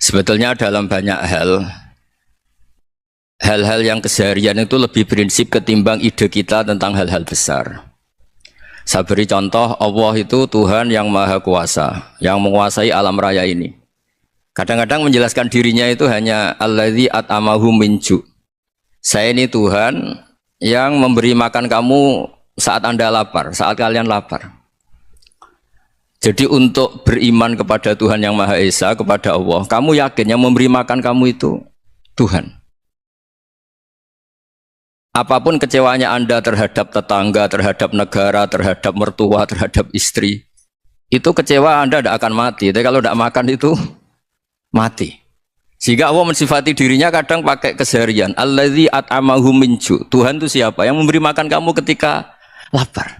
Sebetulnya dalam banyak hal-hal yang keseharian itu lebih prinsip ketimbang ide kita tentang hal-hal besar. Saya beri contoh, Allah itu Tuhan yang maha kuasa, yang menguasai alam raya ini. Kadang-kadang menjelaskan dirinya itu hanya alladzi at'amahum min ju'. Saya ini Tuhan yang memberi makan kamu saat Anda lapar, saat kalian lapar. Jadi untuk beriman kepada Tuhan yang Maha Esa, kepada Allah, kamu yakin yang memberi makan kamu itu Tuhan. Apapun kecewanya Anda terhadap tetangga, terhadap negara, terhadap mertua, terhadap istri, itu kecewa Anda tidak akan mati. Tapi kalau tidak makan itu mati. Sehingga Allah mensifati dirinya kadang pakai keseharian. Alladzi at'amahum min ju'. Tuhan itu siapa? Yang memberi makan kamu ketika lapar.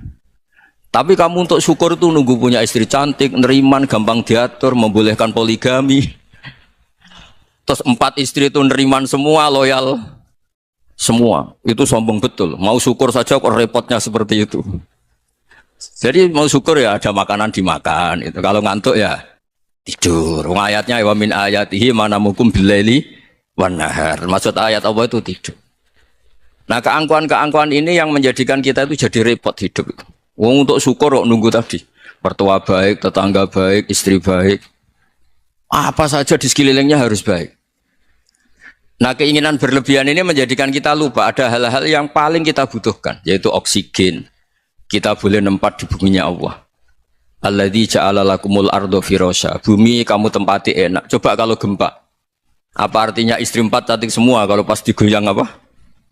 Tapi kamu untuk syukur itu nunggu punya istri cantik, neriman, gampang diatur, membolehkan poligami. Terus 4 istri itu neriman semua, loyal semua. Itu sombong betul. Mau syukur saja kok repotnya seperti itu. Jadi mau syukur ya ada makanan dimakan. Itu kalau ngantuk ya tidur. Ayatnya wa min ayatihi manamukum billaili wan nahar. Maksud ayat Allah itu tidur. Nah, keangkuhan-keangkuhan ini yang menjadikan kita itu jadi repot hidup itu. Wong untuk syukur kok nunggu tadi. Mertua baik, tetangga baik, istri baik. Apa saja di sekelilingnya harus baik. Nah, keinginan berlebihan ini menjadikan kita lupa ada hal-hal yang paling kita butuhkan, yaitu oksigen. Kita boleh nempat di buminya Allah. Alladzi ja'ala lakumul ardo firasya. Bumi kamu tempati enak. Coba kalau gempa. Apa artinya istri 4 cantik semua kalau pas digoyang apa?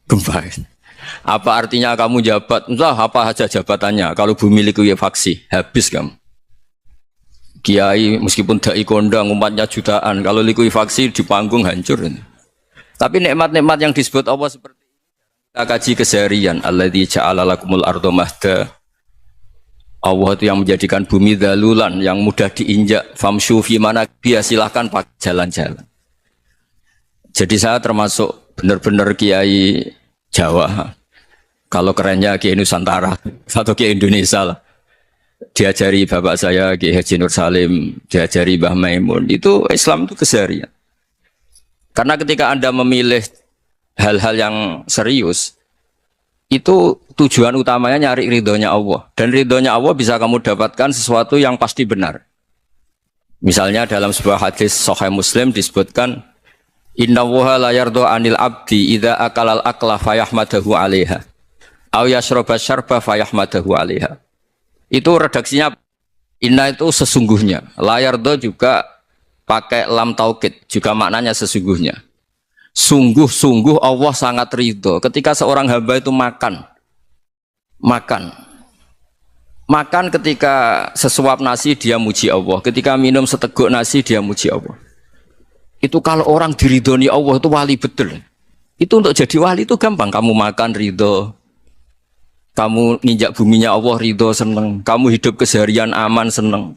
Gempa. Apa artinya kamu jabat? Entah apa saja jabatannya. Kalau bumi likuifaksi, habis kamu. Kiai meskipun dai kondang umatnya jutaan, kalau likuifaksi di panggung hancur. Tapi nikmat-nikmat yang disebut Allah seperti ini kita kaji keseharian. Alladzi ja'ala lakumul ardo mahda. Allah itu yang menjadikan bumi dalulan yang mudah diinjak. Famshu fi manakibih, silahkan pakai jalan-jalan. Jadi saya termasuk benar-benar kiai Jawa. Kalau kerennya Kiai Nusantara atau Kiai Indonesia lah. Diajari bapak saya Kiai Haji Nur Salim, diajari Mbah Maimun. Itu Islam itu keseharian. Karena ketika Anda memilih hal-hal yang serius, itu tujuan utamanya nyari ridhonya Allah. Dan ridhonya Allah bisa kamu dapatkan sesuatu yang pasti benar. Misalnya dalam sebuah hadis Sahih Muslim disebutkan, Inna woha la yardo anil abdi idha akalal akla fayahmadahu alaiha aw yashroba syarba fayahmadahu alaiha. Itu redaksinya inna itu sesungguhnya, la yardo juga pakai lam taukid, juga maknanya sesungguhnya. Sungguh-sungguh Allah sangat ridho ketika seorang hamba itu makan ketika sesuap nasi dia muji Allah, ketika minum seteguk nasi dia muji Allah. Itu kalau orang diridhoni Allah itu wali betul. Itu untuk jadi wali itu gampang. Kamu makan ridho, kamu nginjak buminya Allah ridho seneng, kamu hidup keseharian aman seneng.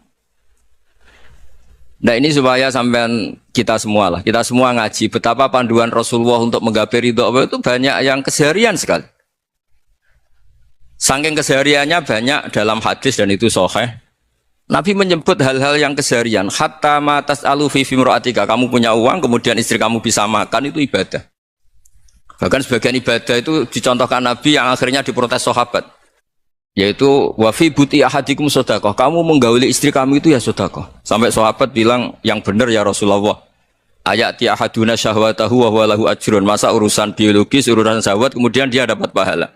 Nah ini supaya sampean kita semua lah, kita semua ngaji betapa panduan Rasulullah untuk menggapai ridho Allah itu banyak yang keseharian sekali. Saking kesehariannya banyak dalam hadis dan itu sahih. Nabi menyebut hal-hal yang keseharian. Hatta ma tas'alu fi fimra'atika. Kamu punya uang, kemudian istri kamu bisa makan, itu ibadah. Bahkan sebagian ibadah itu dicontohkan Nabi yang akhirnya diprotes sahabat. Yaitu wa fi buti ahadikum sedekah. Kamu menggauli istri kamu itu ya sedekah. Sampai sahabat bilang, yang benar ya Rasulullah. Ayati ahaduna syahwatahu wa huwa lahu ajrun. Masa urusan biologis, urusan syahwat kemudian dia dapat pahala.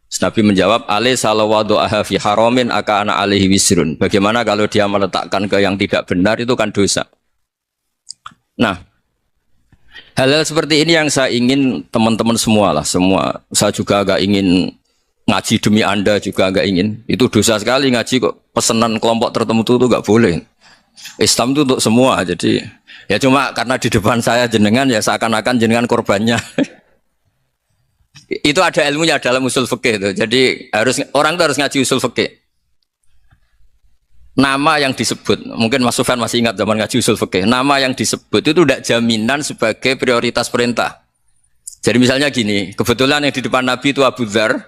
Nabi menjawab, alaisa lawadu'aha fi haramin akana alaihi wisrun. Bagaimana kalau dia meletakkan ke yang tidak benar, itu kan dosa. Nah, hal-hal seperti ini yang saya ingin teman-teman semua lah, semua. Saya juga agak ingin ngaji demi Anda juga agak ingin. Itu dosa sekali ngaji kok, pesanan kelompok tertentu itu enggak boleh. Islam itu untuk semua, jadi ya cuma karena di depan saya jenengan ya seakan-akan jenengan korbannya. Itu ada ilmunya dalam usul fikih itu. Jadi orang itu harus ngaji usul fikih. Nama yang disebut, mungkin Mas Sufyan masih ingat zaman ngaji usul fikih. Nama yang disebut itu tidak jaminan sebagai prioritas perintah. Jadi misalnya gini, kebetulan yang di depan Nabi itu Abu Dzar.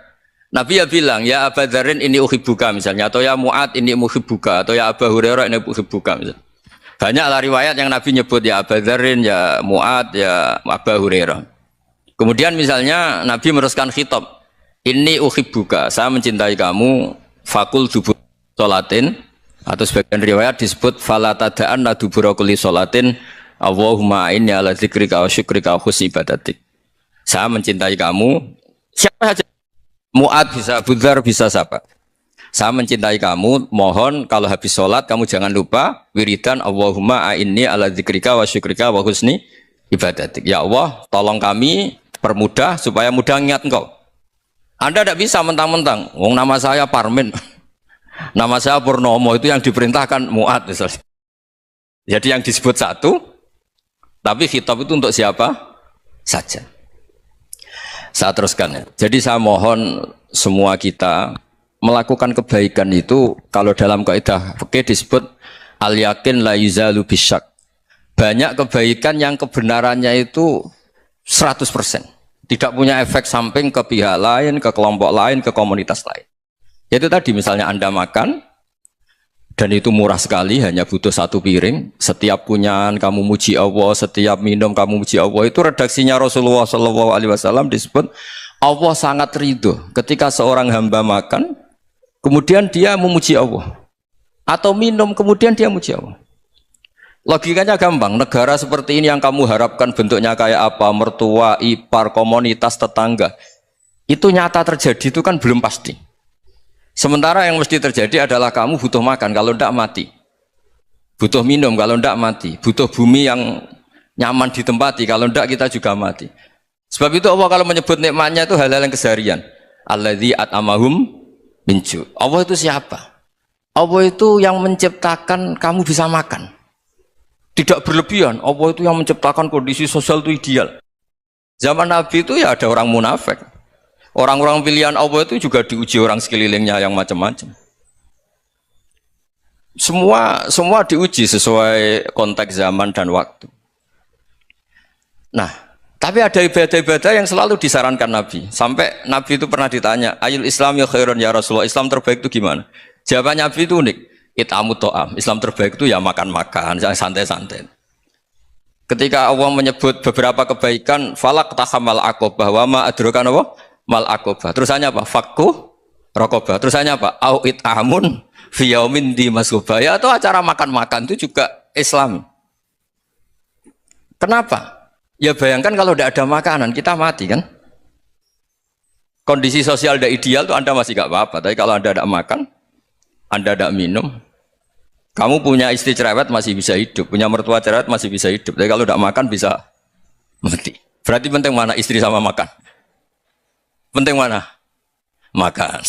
Nabi ya bilang, ya Abu Dzarin ini uhibbuka misalnya, atau ya Mu'ad ini uhibbuka, atau ya Abu Hurairah ini uhibbuka misalnya. Banyaklah riwayat yang Nabi nyebut ya Abu Dzarrin, ya Mu'ad, ya Abu Hurairah. Kemudian misalnya Nabi meneruskan khitab, ini uhibbuka, saya mencintai kamu, fakul dubur sholatin, atau sebagian riwayat disebut fala tada'anna dubura kulli sholatin, Allahumma inni ala dzikrika wa syukrika wa husni ibadatik. Saya mencintai kamu, siapa saja, Mu'ad bisa, Abu Dzar bisa siapa. Saya mencintai kamu, mohon kalau habis sholat kamu jangan lupa wiridan Allahumma inni ala dzikrika wa syukrika wa husni ibadatik. Ya Allah, tolong kami permudah supaya mudah ingat engkau. Anda tidak bisa mentang-mentang, wong nama saya Parmin, nama saya Purnomo, itu yang diperintahkan Mu'ad misalnya. Jadi yang disebut satu, tapi khitab itu untuk siapa saja. Saya teruskan ya. Jadi saya mohon semua kita melakukan kebaikan itu, kalau dalam kaidah fikih disebut al yakin la yuzalu bisyak. Banyak kebaikan yang kebenarannya itu 100%, tidak punya efek samping ke pihak lain, ke kelompok lain, ke komunitas lain. Yaitu tadi misalnya Anda makan dan itu murah sekali, hanya butuh satu piring, setiap punyaan kamu muji Allah, setiap minum kamu muji Allah. Itu redaksinya Rasulullah SAW disebut Allah sangat ridho ketika seorang hamba makan kemudian dia memuji Allah, atau minum kemudian dia memuji Allah. Logikanya gampang, negara seperti ini yang kamu harapkan bentuknya kayak apa, mertua, ipar, komunitas, tetangga, itu nyata terjadi itu kan belum pasti. Sementara yang mesti terjadi adalah kamu butuh makan, kalau tidak mati. Butuh minum, kalau tidak mati. Butuh bumi yang nyaman ditempati, kalau tidak kita juga mati. Sebab itu Allah kalau menyebut nikmatnya itu hal-hal yang keseharian. Alladzi at'amahum minju. Allah itu siapa? Allah itu yang menciptakan kamu bisa makan. Tidak berlebihan. Allah itu yang menciptakan kondisi sosial itu ideal. Zaman Nabi itu ya ada orang munafik. Orang-orang pilihan Allah itu juga diuji orang sekelilingnya yang macam-macam. Semua diuji sesuai konteks zaman dan waktu. Nah, tapi ada ibadah-ibadah yang selalu disarankan Nabi. Sampai Nabi itu pernah ditanya, ayul Islam ya khairun ya Rasulullah, Islam terbaik itu gimana? Jawaban Nabi itu unik, it'amu to'am. Islam terbaik itu ya makan-makan, santai-santai. Ketika Allah menyebut beberapa kebaikan, falak tahamal aqobah, wa ma adrokan apa? Mal aqobah. Terusannya apa? Fakku rokobah. Terusannya apa? Au it'amun fiyaumin di masubah. Ya, atau acara makan-makan itu juga Islam. Kenapa? Ya bayangkan kalau tidak ada makanan, kita mati kan? Kondisi sosial tidak ideal tuh Anda masih gak apa-apa. Tapi kalau Anda tidak makan, Anda tidak minum, kamu punya istri cerewet masih bisa hidup, punya mertua cerewet masih bisa hidup. Tapi kalau tidak makan bisa mati. Berarti penting mana istri sama makan? Penting mana? Makan.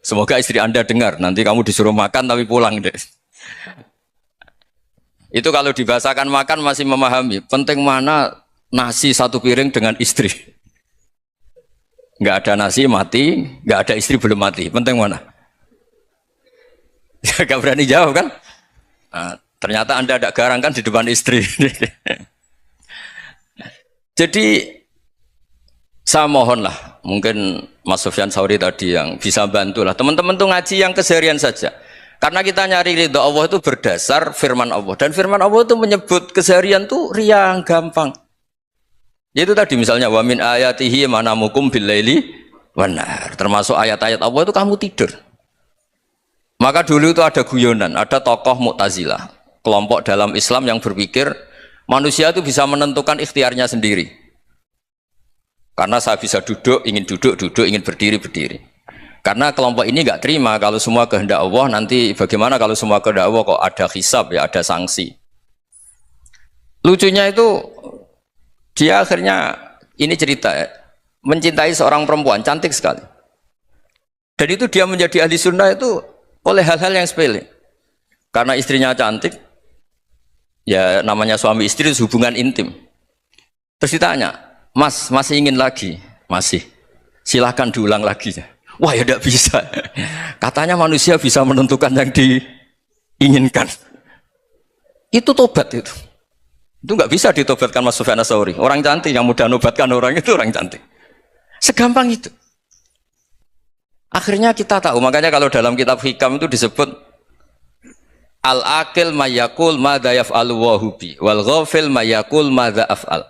Semoga istri Anda dengar, nanti kamu disuruh makan tapi pulang deh. Itu kalau dibahasakan makan masih memahami. Penting mana nasi satu piring dengan istri. Nggak ada nasi mati, nggak ada istri belum mati. Penting mana? Gak berani jawab kan? Nah, ternyata Anda tidak garang kan di depan istri. Jadi saya mohonlah, mungkin Mas Sufyan Sauri tadi yang bisa bantulah. Teman-teman tuh ngaji yang keseharian saja. Karena kita nyari ridha Allah itu berdasar firman Allah. Dan firman Allah itu menyebut keseharian itu riang, gampang. Yaitu tadi misalnya wa min ayatihi manamukum billaili wan nahar. Termasuk ayat-ayat Allah itu kamu tidur. Maka dulu itu ada guyonan, ada tokoh Mu'tazilah, kelompok dalam Islam yang berpikir manusia itu bisa menentukan ikhtiarnya sendiri. Karena saya bisa duduk, ingin berdiri, berdiri. Karena kelompok ini nggak terima kalau semua kehendak Allah, nanti bagaimana kalau semua kehendak Allah kok ada hisab ya, ada sanksi. Lucunya itu dia akhirnya ini cerita ya, mencintai seorang perempuan cantik sekali. Dan itu dia menjadi ahli sunnah itu oleh hal-hal yang sepele. Karena istrinya cantik, ya namanya suami istri itu hubungan intim. Terus ditanya, Mas, masih ingin lagi? Masih. Silahkan diulang lagi. Wah ya tidak bisa. Katanya manusia bisa menentukan yang diinginkan. Itu tobat itu. Itu nggak bisa ditobatkan Mas Sufyan Ats-Tsauri. Orang cantik yang mudah nobatkan orang itu orang cantik. Segampang itu. Akhirnya kita tahu, makanya kalau dalam kitab Hikam itu disebut Al-akil mayakul madza yaf'alu wa hubi wal ghafil mayakul madza af'al.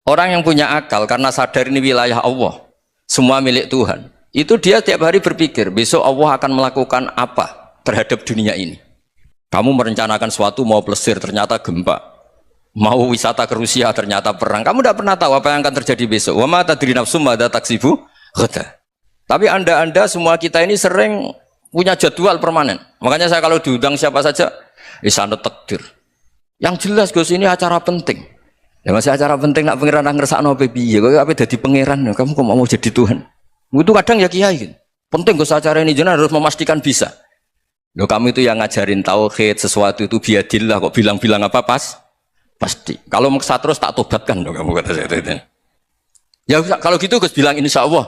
Orang yang punya akal karena sadar ini wilayah Allah, semua milik Tuhan. Itu dia tiap hari berpikir, besok Allah akan melakukan apa terhadap dunia ini. Kamu merencanakan sesuatu mau plesir ternyata gempa. Mau wisata ke Rusia ternyata perang. Kamu tidak pernah tahu apa yang akan terjadi besok. Wa ma tadri nafsum madza taksibu ghadan. Tapi anda semua kita ini sering punya jadwal permanen. Makanya saya kalau diundang siapa saja, sanad takdir. Yang jelas Gus ini acara penting. Ya masih acara penting nak pangeran ngersakno piye? Kok ape dadi pangeran? Kamu kok mau jadi Tuhan? Itu kadang ya kiai gitu. Penting Gus acara ini jenengan harus memastikan bisa. Loh kamu itu yang ngajarin tauhid, sesuatu itu biadillah kok bilang-bilang apa pasti. Kalau maksa terus tak tobatkan loh kamu kata saya itu. Ya kalau gitu Gus bilang insya Allah.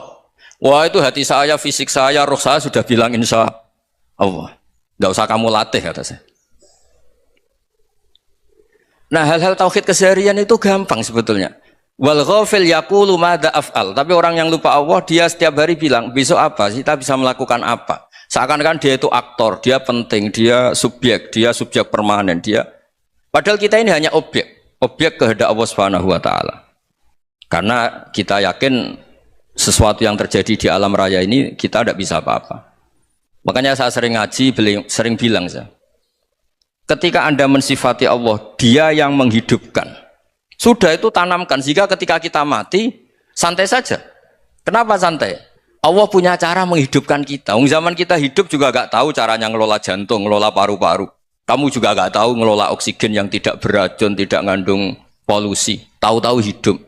Wah itu hati saya, fisik saya, roh saya sudah bilang insya Allah. Enggak usah kamu latih kata saya. Nah hal-hal tauhid keseharian itu gampang sebetulnya. Wal ghafil yaqulu madza af'al. Tapi orang yang lupa Allah dia setiap hari bilang besok apa? Kita bisa melakukan apa? Seakan-akan dia itu aktor, dia penting, dia subjek permanen, dia. Padahal kita ini hanya objek kehendak Allah Subhanahu wa taala. Karena kita yakin sesuatu yang terjadi di alam raya ini kita tidak bisa apa-apa. Makanya saya sering ngaji, sering bilang saya. Ketika Anda mensifati Allah, dia yang menghidupkan. Sudah itu tanamkan, sehingga ketika kita mati, santai saja. Kenapa santai? Allah punya cara menghidupkan kita. Zaman kita hidup juga gak tahu caranya ngelola jantung, ngelola paru-paru. Kamu juga gak tahu ngelola oksigen yang tidak beracun, tidak ngandung polusi. Tahu-tahu hidup.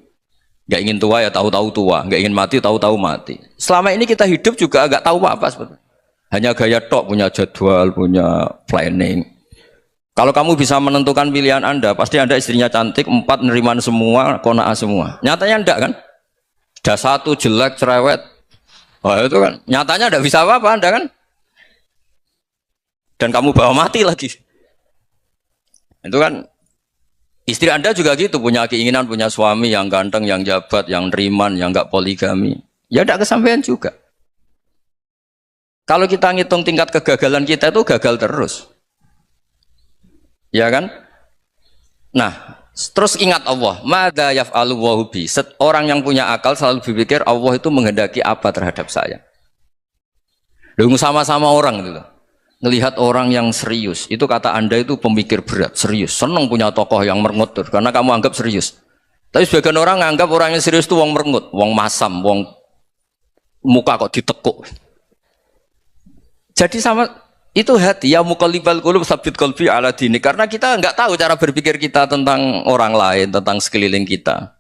Gak ingin tua ya tahu-tahu tua, gak ingin mati tahu-tahu mati. Selama ini kita hidup juga gak tahu apa sebetulnya. Hanya gaya tok, punya jadwal, punya planning. Kalau kamu bisa menentukan pilihan Anda, pasti Anda istrinya cantik, 4 neriman semua, kona'ah semua. Nyatanya enggak kan? Sudah 1 jelek, cerewet. Oh itu kan, nyatanya enggak bisa apa-apa Anda kan? Dan kamu bawa mati lagi. Itu kan, istri Anda juga gitu, punya keinginan, punya suami yang ganteng, yang jabat, yang neriman, yang enggak poligami. Ya enggak kesampaian juga. Kalau kita ngitung tingkat kegagalan kita itu gagal terus. Ya kan? Nah, terus ingat Allah, madza yaf'alu wa hubi. Orang yang punya akal selalu berpikir Allah itu menghendaki apa terhadap saya. Lalu sama-sama orang gitu. Ngelihat orang yang serius, itu kata Anda itu pemikir berat, serius. Senang punya tokoh yang merengut karena kamu anggap serius. Tapi sebagian orang anggap orang yang serius itu wong merengut, wong masam, wong muka kok ditekuk. Jadi sama itu hati ya muqallibal qulub tsabbit qalbi ala dini, karena kita enggak tahu cara berpikir kita tentang orang lain, tentang sekeliling kita.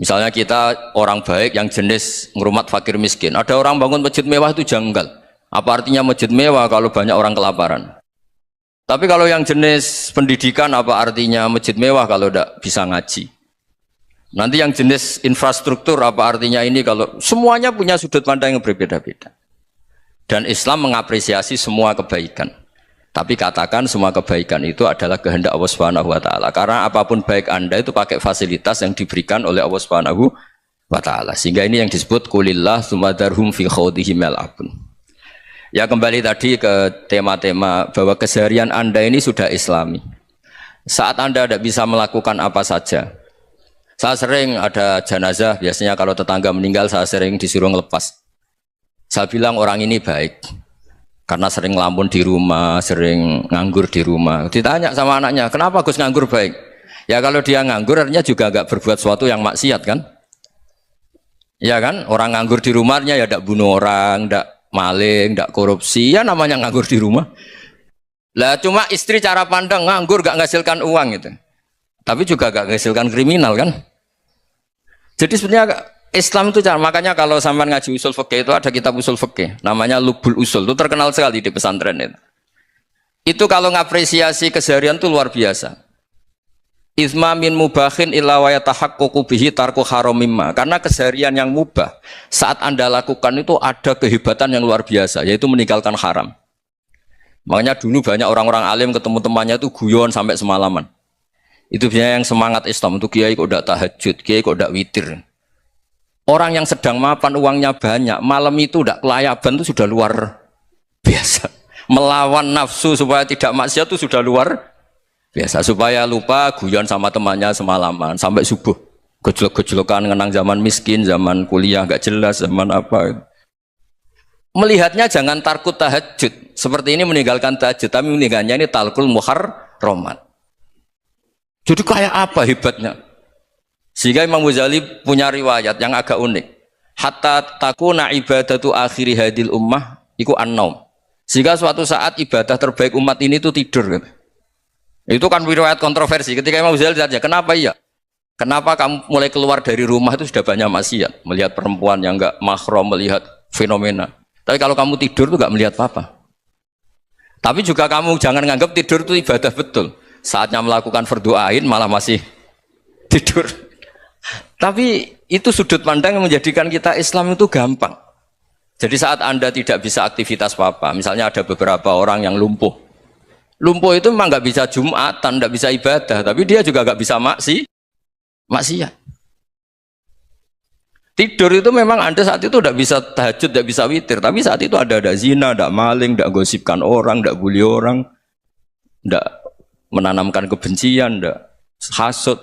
Misalnya kita orang baik yang jenis ngrumat fakir miskin. Ada orang bangun masjid mewah itu janggal. Apa artinya masjid mewah kalau banyak orang kelaparan? Tapi kalau yang jenis pendidikan apa artinya masjid mewah kalau tidak bisa ngaji? Nanti yang jenis infrastruktur apa artinya ini kalau semuanya punya sudut pandang yang berbeda-beda. Dan Islam mengapresiasi semua kebaikan. Tapi katakan semua kebaikan itu adalah kehendak Allah Subhanahu wa taala. Karena apapun baik Anda itu pakai fasilitas yang diberikan oleh Allah Subhanahu wa taala. Sehingga ini yang disebut qulillah tsumma darhum fi khawdihim yal'abun. Ya kembali tadi ke tema-tema bahwa keseharian Anda ini sudah Islami. Saat Anda tidak bisa melakukan apa saja. Saya sering ada jenazah, biasanya kalau tetangga meninggal saya sering disuruh ngelepas. Saya bilang orang ini baik karena sering ngelamun di rumah, sering nganggur di rumah. Ditanya sama anaknya, kenapa Gus nganggur baik? Ya kalau dia nganggur artinya juga agak berbuat sesuatu yang maksiat kan? Ya kan? Orang nganggur di rumahnya ya tidak bunuh orang, tidak maling, tidak korupsi. Ya namanya nganggur di rumah. Lah cuma istri cara pandang nganggur gak menghasilkan uang gitu. Tapi juga gak menghasilkan kriminal kan? Jadi sebenarnya Islam itu makanya kalau sampai ngaji usul fikih itu ada kitab usul fikih namanya Lubul Usul, itu terkenal sekali di pesantren itu. Itu kalau ngapresiasi keseharian itu luar biasa. Izma min mubahin illa wa yatahaqqaqu bihi tarku haramimma. Karena keseharian yang mubah saat Anda lakukan itu ada kehebatan yang luar biasa, yaitu meninggalkan haram. Makanya dulu banyak orang-orang alim ketemu temannya itu guyon sampai semalaman. Itu biasanya yang semangat Islam itu kiai kok udah tahajud, kiai kok udah witir. Orang yang sedang mapan uangnya banyak, malam itu udah kelayaban itu sudah luar biasa. Melawan nafsu supaya tidak maksiat itu sudah luar biasa. Supaya lupa guyon sama temannya semalaman sampai subuh. Gejolak-gejolokan ngenang zaman miskin, zaman kuliah nggak jelas, zaman apa. Melihatnya jangan tarkut tahajud. Seperti ini meninggalkan tahajud, tapi meninggalnya ini talkul muharramat. Jadi kayak apa hebatnya? Sehingga Imam Ghazali punya riwayat yang agak unik. Hatta takuna ibadatu akhiri hadil ummah iku an-naum. Sehingga suatu saat ibadah terbaik umat ini itu tidur. Itu kan riwayat kontroversi. Ketika Imam Ghazali ditanya, kenapa iya? Kenapa kamu mulai keluar dari rumah itu sudah banyak maksiat? Melihat perempuan yang enggak mahram, melihat fenomena. Tapi kalau kamu tidur itu enggak melihat apa-apa. Tapi juga kamu jangan nganggap tidur itu ibadah betul. Saatnya melakukan fardu ain malah masih tidur. Tapi itu sudut pandang yang menjadikan kita Islam itu gampang. Jadi saat Anda tidak bisa aktivitas apa-apa, misalnya ada beberapa orang yang lumpuh. Lumpuh itu memang nggak bisa Jumatan, nggak bisa ibadah, tapi dia juga nggak bisa maksiat. Tidur itu memang Anda saat itu tidak bisa tahajud, tidak bisa witir, tapi saat itu ada zina, ada maling, tidak gosipkan orang, tidak bully orang, tidak menanamkan kebencian, tidak hasud.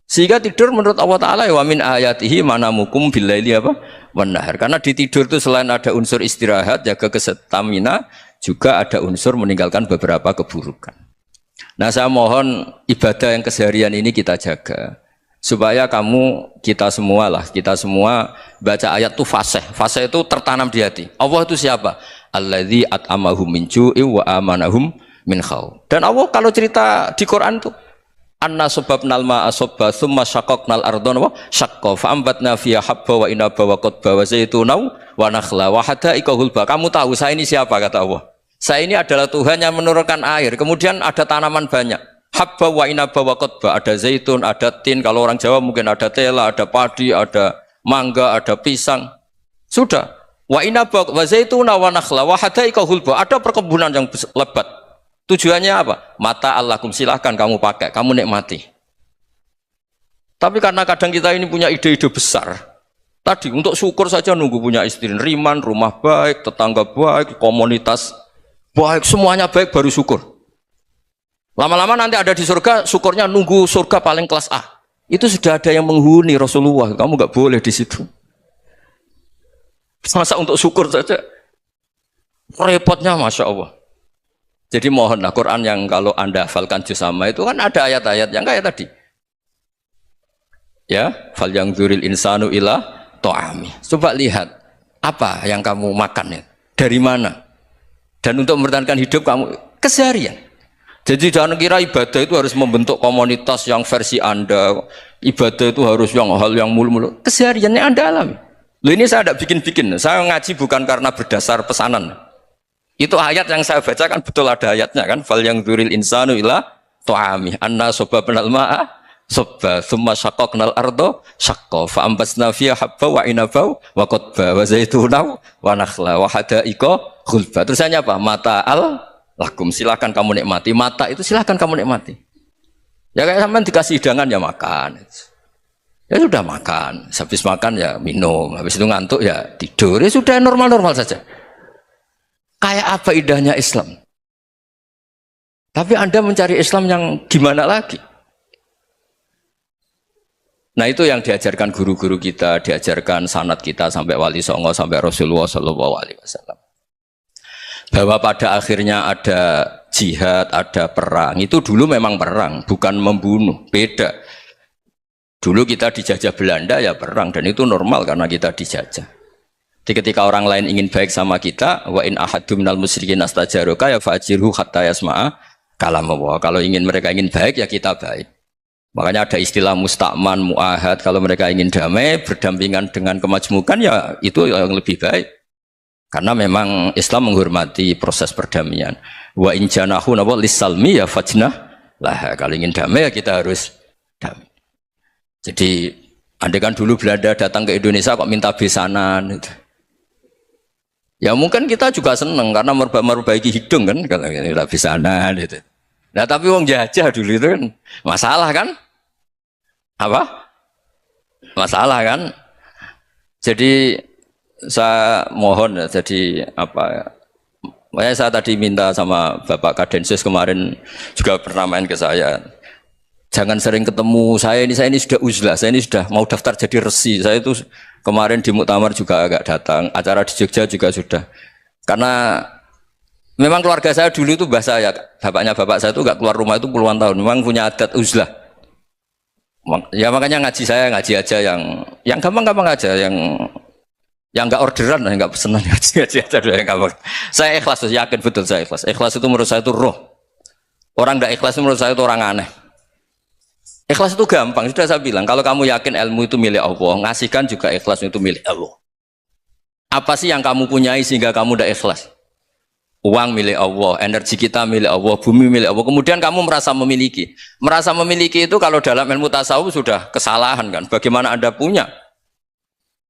Sehingga tidur menurut Allah Ta'ala wa min ayatihi manamukum billaili apa? Wan-nahar. Karena di tidur itu selain ada unsur istirahat, jaga kestamina, juga ada unsur meninggalkan beberapa keburukan. Nah saya mohon ibadah yang keseharian ini kita jaga. Supaya kita semua baca ayat itu fasih. Fasih itu tertanam di hati. Allah itu siapa? Alladzi at'amahum min ju'i wa amanahum min khauf. Dan Allah kalau cerita di Quran itu anna sababnal ma'a sabba thumma syaqaqnal ardha wa syaqqa fa ambatna fiha habba wa inaba wa qadba wa zaituna wa nakhla wa hada'iqa hulba. Kamu tahu saya ini siapa kata Allah? Saya ini adalah Tuhan yang menurunkan air, kemudian ada tanaman banyak. Habba wa inaba wa qadba, ada zaitun, ada tin, kalau orang Jawa mungkin ada tela, ada padi, ada mangga, ada pisang. Sudah. Wa inaba wa zaituna wa nakhla wa hada'iqa hulba, ada perkebunan yang lebat. Tujuannya apa? Mata Allahkum, silahkan kamu pakai, kamu nikmati. Tapi karena kadang kita ini punya ide-ide besar. Tadi untuk syukur saja nunggu punya istri riman, rumah baik, tetangga baik, komunitas baik, semuanya baik baru syukur. Lama-lama nanti ada di surga, syukurnya nunggu surga paling kelas A. Itu sudah ada yang menghuni Rasulullah, kamu nggak boleh di situ. Masa untuk syukur saja repotnya, masya Allah. Jadi mohonlah Quran yang kalau Anda hafalkan juz sama itu kan ada ayat-ayat yang kayak tadi. Ya, fal yang dzuril insanu ila ta'ami. Coba lihat apa yang kamu makan ya, dari mana? Dan untuk mempertahankan hidup kamu keseharian. Jadi jangan kira ibadah itu harus membentuk komunitas yang versi Anda. Ibadah itu harus hal yang mulu-mulu. Kesehariannya Anda alami. Loh ini saya tidak bikin-bikin. Saya ngaji bukan karena berdasar pesanan. Itu ayat yang saya baca kan betul ada ayatnya kan. Fal yang dzuril insanu ila ta'ami. Anna sobabnal ma'a sobba. Thumma syaqaqnal ardo syaqqa. Fa'ambasna fiha habba wa inabau wa qadba wa zaituna wa nakhla wa hada'iqa khulba. Terusannya apa? Mata'al lakum, silahkan kamu nikmati. Mata itu silahkan kamu nikmati. Ya kayak sampean dikasih hidangan ya makan. Ya sudah makan. Habis makan ya minum. Habis itu ngantuk ya tidur. Ya sudah normal-normal saja. Kayak apa indahnya Islam. Tapi Anda mencari Islam yang gimana lagi? Nah itu yang diajarkan guru-guru kita, diajarkan sanad kita sampai Wali Songo, sampai Rasulullah SAW. Bahwa pada akhirnya ada jihad, ada perang. Itu dulu memang perang, bukan membunuh. Beda. Dulu kita dijajah Belanda ya perang, dan itu normal karena kita dijajah. Jadi ketika orang lain ingin baik sama kita, wa in ahadum minal musyrikin astajaroka ya fa'ajirhu hatta yasma'a kalam Allah. Kalau mereka ingin baik ya kita baik. Makanya ada istilah musta'man, mu'ahad. Kalau mereka ingin damai, berdampingan dengan kemajmukan ya itu yang lebih baik. Karena memang Islam menghormati proses perdamaian. Wa in janahu nawa lisalmi ya fajnah lah. Kalau ingin damai ya kita harus damai. Jadi andai kan dulu Belanda datang ke Indonesia kok minta besanan gitu. Ya mungkin kita juga seneng karena memperbaiki hidung kan kalau kita besanan gitu. Nah tapi wong jajah dulu itu kan masalah kan? Apa? Masalah kan? Jadi saya mohon ya, jadi Makanya saya tadi minta sama Bapak Kadensus kemarin juga pernah main ke saya. Jangan sering ketemu saya ini sudah uzlah, saya ini sudah mau daftar jadi resi. Saya itu kemarin di muktamar juga agak datang, acara di Jogja juga sudah. Karena memang keluarga saya dulu itu bahasa ya, bapaknya bapak saya itu gak keluar rumah itu puluhan tahun. Memang punya adat uzlah. Ya makanya ngaji saya ngaji aja yang gampang-gampang aja, yang nggak orderan, yang nggak pesenan ngaji aja dulu yang gampang. Saya ikhlas, yakin betul saya ikhlas. Ikhlas itu menurut saya itu roh. Orang nggak ikhlas menurut saya itu orang aneh. Ikhlas itu gampang, sudah saya bilang. Kalau kamu yakin ilmu itu milik Allah, ngasihkan juga ikhlas itu milik Allah. Apa sih yang kamu punyai sehingga kamu udah ikhlas? Uang milik Allah, energi kita milik Allah, bumi milik Allah. Kemudian kamu merasa memiliki. Merasa memiliki itu kalau dalam ilmu tasawuf sudah kesalahan kan. Bagaimana Anda punya?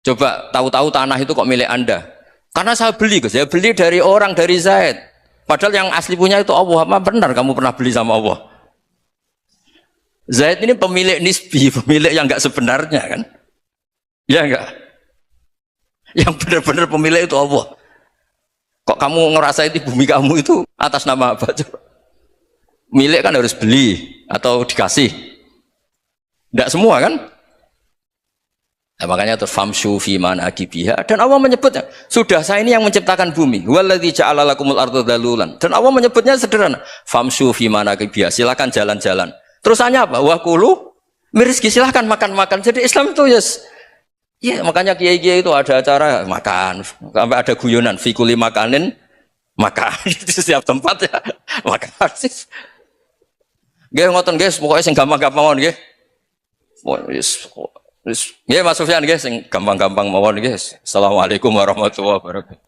Coba tahu-tahu tanah itu kok milik Anda. Karena saya beli, saya beli dari orang, dari Zaid. Padahal yang asli punya itu Allah. Apa benar kamu pernah beli sama Allah? Zaid ini pemilik nisbi, pemilik yang enggak sebenarnya kan. Ya enggak? Yang benar-benar pemilik itu Allah. Kok kamu ngerasa itu bumi kamu itu atas nama apa? Coba. Milik kan harus beli atau dikasih. Tidak semua kan? Nah, makanya terus famshu fi manakibiha, dan Allah menyebutnya, sudah saya ini yang menciptakan bumi. Waladzi ja'ala lakumul arda dalulan. Dan Allah menyebutnya sederhana, famshu fi manakibiha, silakan jalan-jalan. Terusannya apa? Wa kulu mirizki, silakan makan-makan. Jadi Islam itu yes. Ya, makanya kiai-kiai itu ada acara makan, sampai ada guyonan fikuli makanin makan di setiap tempat ya makan sih. Nggih ngoten nggih, pokoke sing gampang-gampang mawon nggih. Wis nggih Mas Sufyan nggih sing gampang-gampang mawon nggih. Assalamualaikum warahmatullahi wabarakatuh.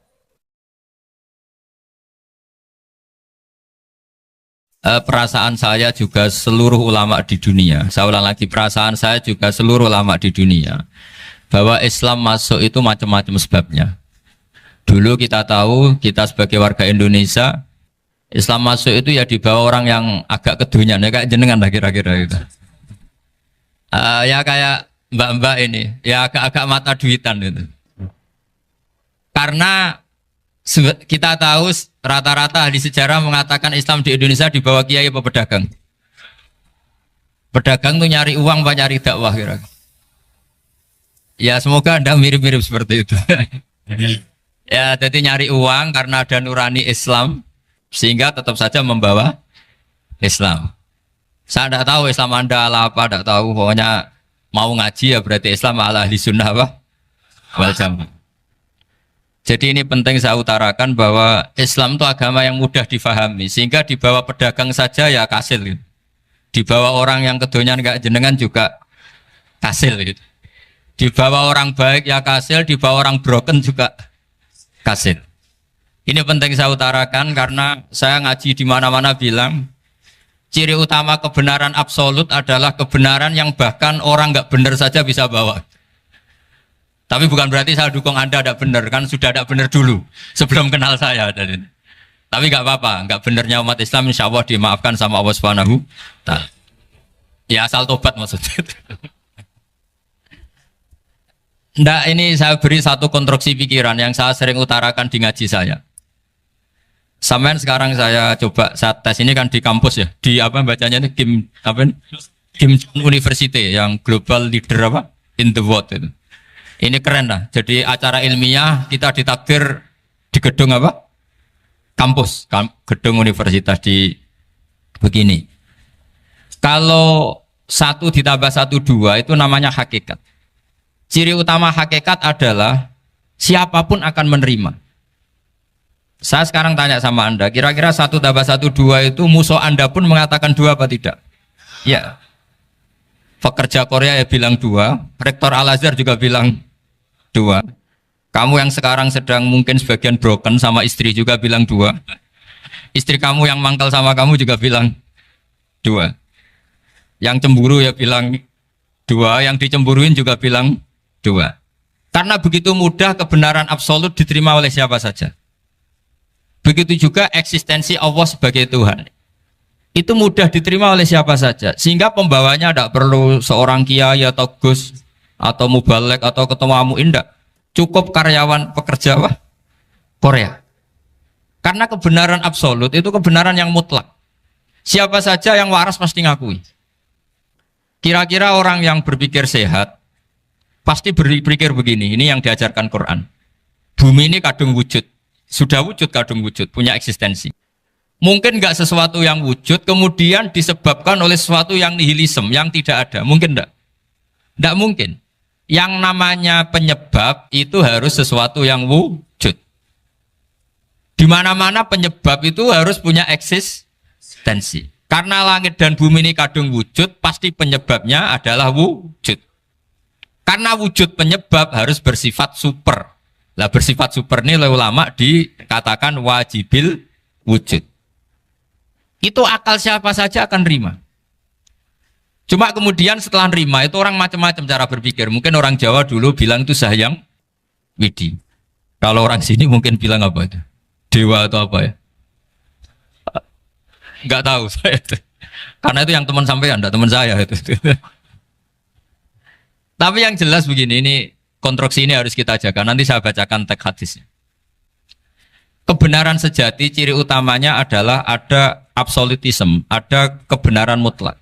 Perasaan saya juga seluruh ulama di dunia. Saya ulang lagi, perasaan saya juga seluruh ulama di dunia. Bahwa Islam masuk itu macam-macam sebabnya. Dulu kita tahu, kita sebagai warga Indonesia, Islam masuk itu ya dibawa orang yang agak kedunyan, ya kayak jenengan lah kira-kira gitu. Ya kayak mbak-mbak ini, ya agak-agak mata duitan gitu. Karena kita tahu rata-rata di sejarah mengatakan Islam di Indonesia dibawa kiai apa pedagang. Pedagang tuh nyari uang apa nyari dakwah kira-kira. Ya semoga Anda mirip-mirip seperti itu. Ya jadi nyari uang karena ada nurani Islam sehingga tetap saja membawa Islam. Saya tidak tahu Islam Anda ala apa, tidak tahu. Pokoknya mau ngaji ya berarti Islam ala ahli sunnah apa? Wal jamaah. Jadi ini penting saya utarakan bahwa Islam itu agama yang mudah difahami sehingga dibawa pedagang saja ya kasil gitu. Dibawa orang yang kedonyan kayak jenengan juga kasil gitu. Dibawa orang baik ya kasil, dibawa orang broken juga kasil. Ini penting saya utarakan karena saya ngaji di mana-mana bilang ciri utama kebenaran absolut adalah kebenaran yang bahkan orang nggak benar saja bisa bawa. Tapi bukan berarti saya dukung Anda tidak benar, kan sudah tidak benar dulu sebelum kenal saya. Tapi nggak apa-apa, nggak benarnya umat Islam insya Allah dimaafkan sama Allah Subhanahu. Ya asal tobat maksudnya. Nggak, ini saya beri satu konstruksi pikiran yang saya sering utarakan di ngaji saya. Sampai sekarang saya coba saat tes ini kan di kampus ya, di apa bacanya ini Kim University yang global leader apa in the world itu. Ini keren lah. Jadi acara ilmiah kita ditakdir di gedung apa? Kampus, gedung universitas di begini. Kalau 1 ditambah 1 2 itu namanya hakikat. Ciri utama hakikat adalah siapapun akan menerima. Saya sekarang tanya sama Anda, kira-kira 1 tambah 1 2 itu musuh Anda pun mengatakan 2 apa tidak? Ya. Pekerja Korea ya bilang 2, Rektor Al-Azhar juga bilang 2. Kamu yang sekarang sedang mungkin sebagian broken sama istri juga bilang 2. Istri kamu yang mangkal sama kamu juga bilang 2. Yang cemburu ya bilang 2, yang dicemburuin juga bilang 2. Karena begitu mudah kebenaran absolut diterima oleh siapa saja. Begitu juga eksistensi Allah sebagai Tuhan. Itu mudah diterima oleh siapa saja. Sehingga pembawanya tidak perlu seorang kiai atau gus atau mubalek atau ketua muin, tidak. Cukup karyawan pekerja Korea. Karena kebenaran absolut itu kebenaran yang mutlak. Siapa saja yang waras pasti ngakui. Kira-kira orang yang berpikir sehat pasti berpikir begini, ini yang diajarkan Quran. Bumi ini kadung wujud, sudah wujud kadung wujud, punya eksistensi. Mungkin nggak sesuatu yang wujud kemudian disebabkan oleh sesuatu yang nihilisme, yang tidak ada. Mungkin enggak? Enggak mungkin. Yang namanya penyebab itu harus sesuatu yang wujud. Di mana-mana penyebab itu harus punya eksistensi. Karena langit dan bumi ini kadung wujud, pasti penyebabnya adalah wujud. Karena wujud penyebab harus bersifat super. Lah bersifat super ini oleh ulama dikatakan wajibil wujud. Itu akal siapa saja akan terima. Cuma kemudian setelah nerima itu orang macam-macam cara berpikir. Mungkin orang Jawa dulu bilang itu Sahyang Widi. Kalau orang sini mungkin bilang apa itu? Dewa atau apa ya? Enggak tahu saya itu. Karena itu yang teman sampean, enggak teman saya itu. Tapi yang jelas begini, ini konstruksi ini harus kita jaga. Nanti saya bacakan teks hadisnya. Kebenaran sejati ciri utamanya adalah ada absolutisme, ada kebenaran mutlak.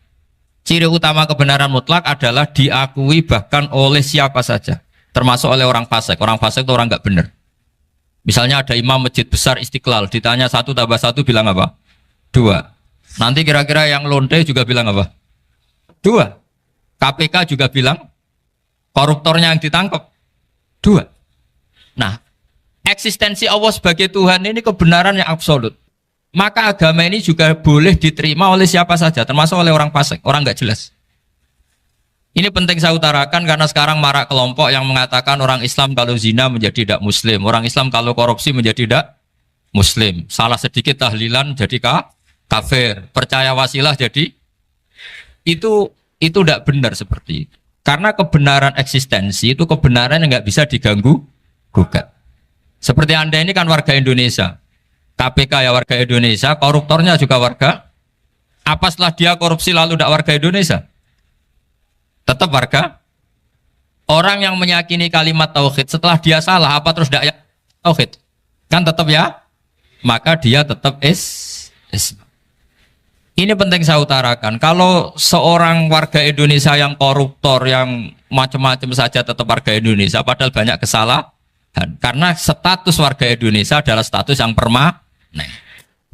Ciri utama kebenaran mutlak adalah diakui bahkan oleh siapa saja, termasuk oleh orang fasik. Orang fasik itu orang nggak benar. Misalnya ada imam masjid besar Istiqlal, ditanya 1 + 1 bilang apa? 2. Nanti kira-kira yang lonte juga bilang apa? 2. KPK juga bilang koruptornya yang ditangkap 2. Nah, eksistensi Allah sebagai Tuhan ini kebenaran yang absolut. Maka agama ini juga boleh diterima oleh siapa saja, termasuk oleh orang fasik, orang nggak jelas. Ini penting saya utarakan karena sekarang marak kelompok yang mengatakan orang Islam kalau zina menjadi tidak muslim, orang Islam kalau korupsi menjadi tidak muslim. Salah sedikit tahlilan jadi kafir, percaya wasilah jadi itu tidak benar seperti itu. Karena kebenaran eksistensi itu kebenaran yang nggak bisa diganggu gugat. Seperti Anda ini kan warga Indonesia. KPK ya warga Indonesia, koruptornya juga warga. Apa setelah dia korupsi lalu tidak warga Indonesia? Tetap warga. Orang yang meyakini kalimat tauhid setelah dia salah apa terus tidak ya tauhid? Kan tetap ya. Maka dia tetap Islam. Ini penting saya utarakan. Kalau seorang warga Indonesia yang koruptor, yang macam-macam saja tetap warga Indonesia, padahal banyak kesalahan. Karena status warga Indonesia adalah status yang permanen.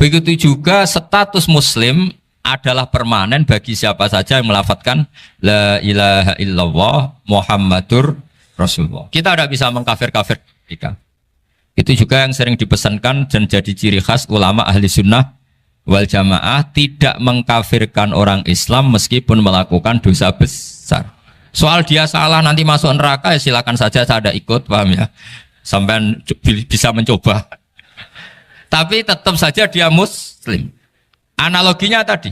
Begitu juga status Muslim adalah permanen bagi siapa saja yang melafadzkan La ilaha illallah Muhammadur Rasulullah. Kita tidak bisa mengkafir-kafir kita. Itu juga yang sering dipesankan dan jadi ciri khas ulama ahli sunnah wal jamaah, tidak mengkafirkan orang Islam meskipun melakukan dosa besar. Soal dia salah nanti masuk neraka ya silakan saja, saya ada ikut, paham ya, sampai bisa mencoba. Tapi tetap saja dia muslim. Analoginya tadi,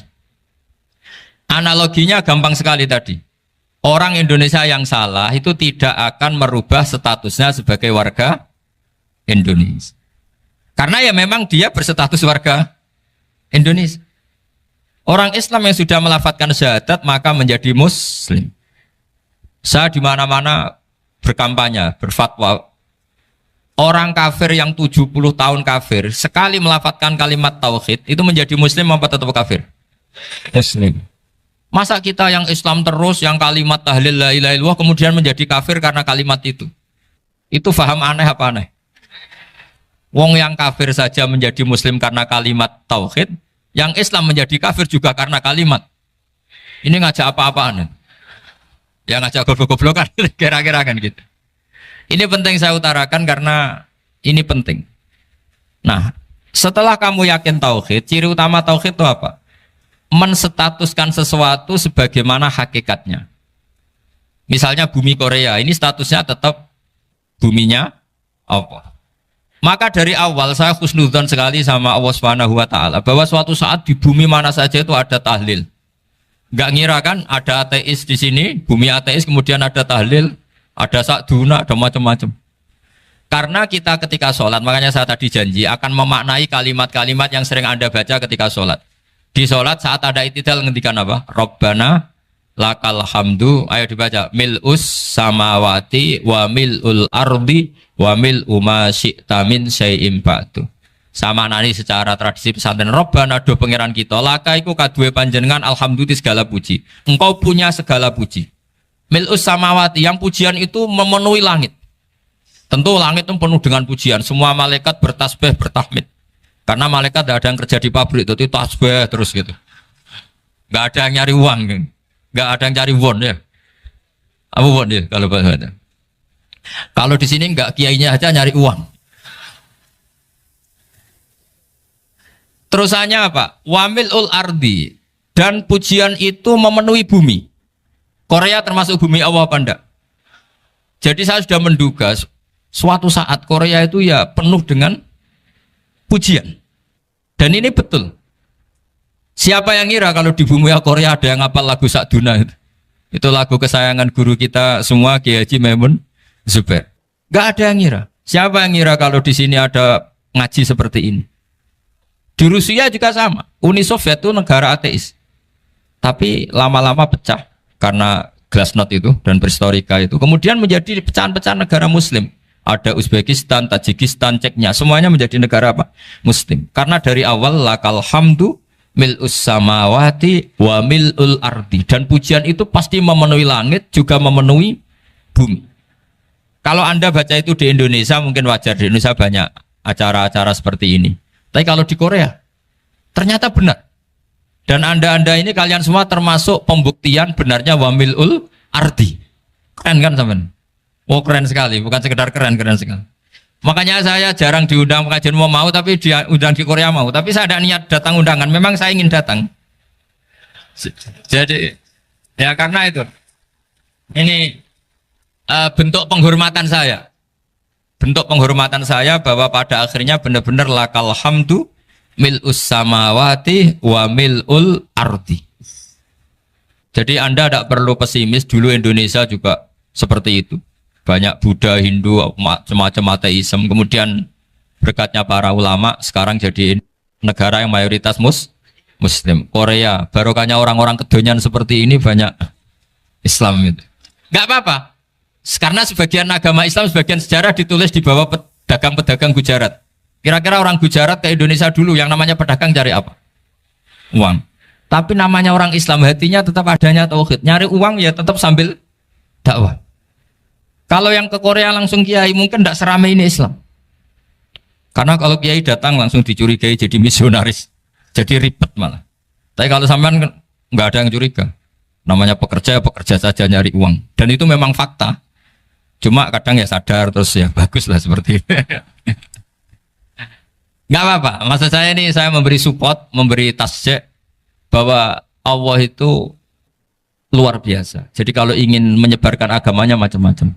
analoginya gampang sekali tadi. Orang Indonesia yang salah itu tidak akan merubah statusnya sebagai warga Indonesia. Karena ya memang dia berstatus warga Indonesia. Orang Islam yang sudah melafadzkan syahadat maka menjadi muslim. Saya di mana-mana berkampanye, berfatwa. Orang kafir yang 70 tahun kafir, sekali melafadzkan kalimat tauhid, itu menjadi muslim apa tetap kafir? Muslim. Masa kita yang Islam terus, yang kalimat tahlil la ilaha illallah, kemudian menjadi kafir karena kalimat itu? Itu faham aneh apa aneh? Wong yang kafir saja menjadi muslim karena kalimat tauhid, yang Islam menjadi kafir juga karena kalimat. Ini ngajak apa-apaan? Ya ngajak goblok-goblokan, kira-kira kan gitu. Ini penting saya utarakan karena ini penting. Nah, setelah kamu yakin tauhid, ciri utama tauhid itu apa? Menstatuskan sesuatu sebagaimana hakikatnya. Misalnya bumi Korea, ini statusnya tetap buminya Allah. Maka dari awal saya husnudzon sekali sama Allah Subhanahu wa taala bahwa suatu saat di bumi mana saja itu ada tahlil. Enggak ngira kan ada ateis di sini, bumi ateis kemudian ada tahlil, ada sakduna, ada macam-macam. Karena kita ketika sholat, makanya saya tadi janji akan memaknai kalimat-kalimat yang sering Anda baca ketika sholat. Di sholat saat ada itidal ngendikan apa? Rabbana lakal hamdu, ayo dibaca, mil'us samawati wa mil'ul ardi wa mil'u ma syi'ta min syai'im ba'du. Sama nani secara tradisi pesantren Robbana do pangeran kita laka iku kaduwe panjenengan alhamdulillah segala puji. Engkau punya segala puji. Mil'us samawati yang pujian itu memenuhi langit. Tentu langit itu penuh dengan pujian. Semua malaikat bertasbih, bertahmid. Karena malaikat tidak ada yang kerja di pabrik, itu tasbih terus gitu. Gak ada yang nyari uang, gak ada yang cari won ya. Apa won ya kalau bahasa? Kalau di sini gak kiainya aja nyari uang. Terusannya apa? Wamilul ardi, dan pujian itu memenuhi bumi. Korea termasuk bumi Allah apa enggak? Jadi saya sudah menduga suatu saat Korea itu ya penuh dengan pujian. Dan ini betul. Siapa yang ngira kalau di bumi Korea ada yang hafal lagu Sakduna itu? Itu lagu kesayangan guru kita semua, Kiai Haji Maimun Zubair. Gak ada yang ngira. Siapa yang ngira kalau di sini ada ngaji seperti ini? Di Rusia juga sama. Uni Soviet itu negara ateis. Tapi lama-lama pecah karena glasnost itu dan perestroika itu. Kemudian menjadi pecahan-pecahan negara muslim. Ada Uzbekistan, Tajikistan, Ceknya. Semuanya menjadi negara apa? Muslim. Karena dari awal lakal hamdu mil'us samawati wa mil'ul ardi. Dan pujian itu pasti memenuhi langit, juga memenuhi bumi. Kalau Anda baca itu di Indonesia, mungkin wajar. Di Indonesia banyak acara-acara seperti ini. Tapi kalau di Korea, ternyata benar. Dan Anda ini kalian semua termasuk pembuktian benarnya wa mil'ul ardi. Keren kan teman? Oh keren sekali, bukan sekedar keren sekali. Makanya saya jarang diundang pengajian mau tapi diundang di Korea mau. Tapi saya ada niat datang undangan, memang saya ingin datang. Jadi, ya karena itu. Ini bentuk penghormatan saya. Bentuk penghormatan saya bahwa pada akhirnya benar-benar lakal hamdu mil'us samawati wa mil'ul ardi. Jadi Anda tidak perlu pesimis, dulu Indonesia juga seperti itu. Banyak Buddha, Hindu, macam-macam ateisme. Kemudian berkatnya para ulama sekarang jadi negara yang mayoritas Muslim. Korea, barokahnya orang-orang kedonyan seperti ini banyak Islam itu. Gak apa-apa. Karena sebagian agama Islam, sebagian sejarah ditulis di bawah pedagang-pedagang Gujarat. Kira-kira orang Gujarat ke Indonesia dulu yang namanya pedagang cari apa? Uang. Tapi namanya orang Islam hatinya tetap adanya tauhid. Nyari uang ya tetap sambil dakwah. Kalau yang ke Korea langsung kiai mungkin tidak seramai ini Islam. Karena kalau kiai datang langsung dicurigai jadi misionaris. Jadi ribet malah. Tapi kalau sampean nggak ada yang curiga. Namanya pekerja saja nyari uang. Dan itu memang fakta. Cuma kadang ya sadar terus ya bagus lah seperti itu. Nggak apa-apa. Maksud saya ini saya memberi support, memberi tasjek bahwa Allah itu luar biasa. Jadi kalau ingin menyebarkan agamanya macam-macam.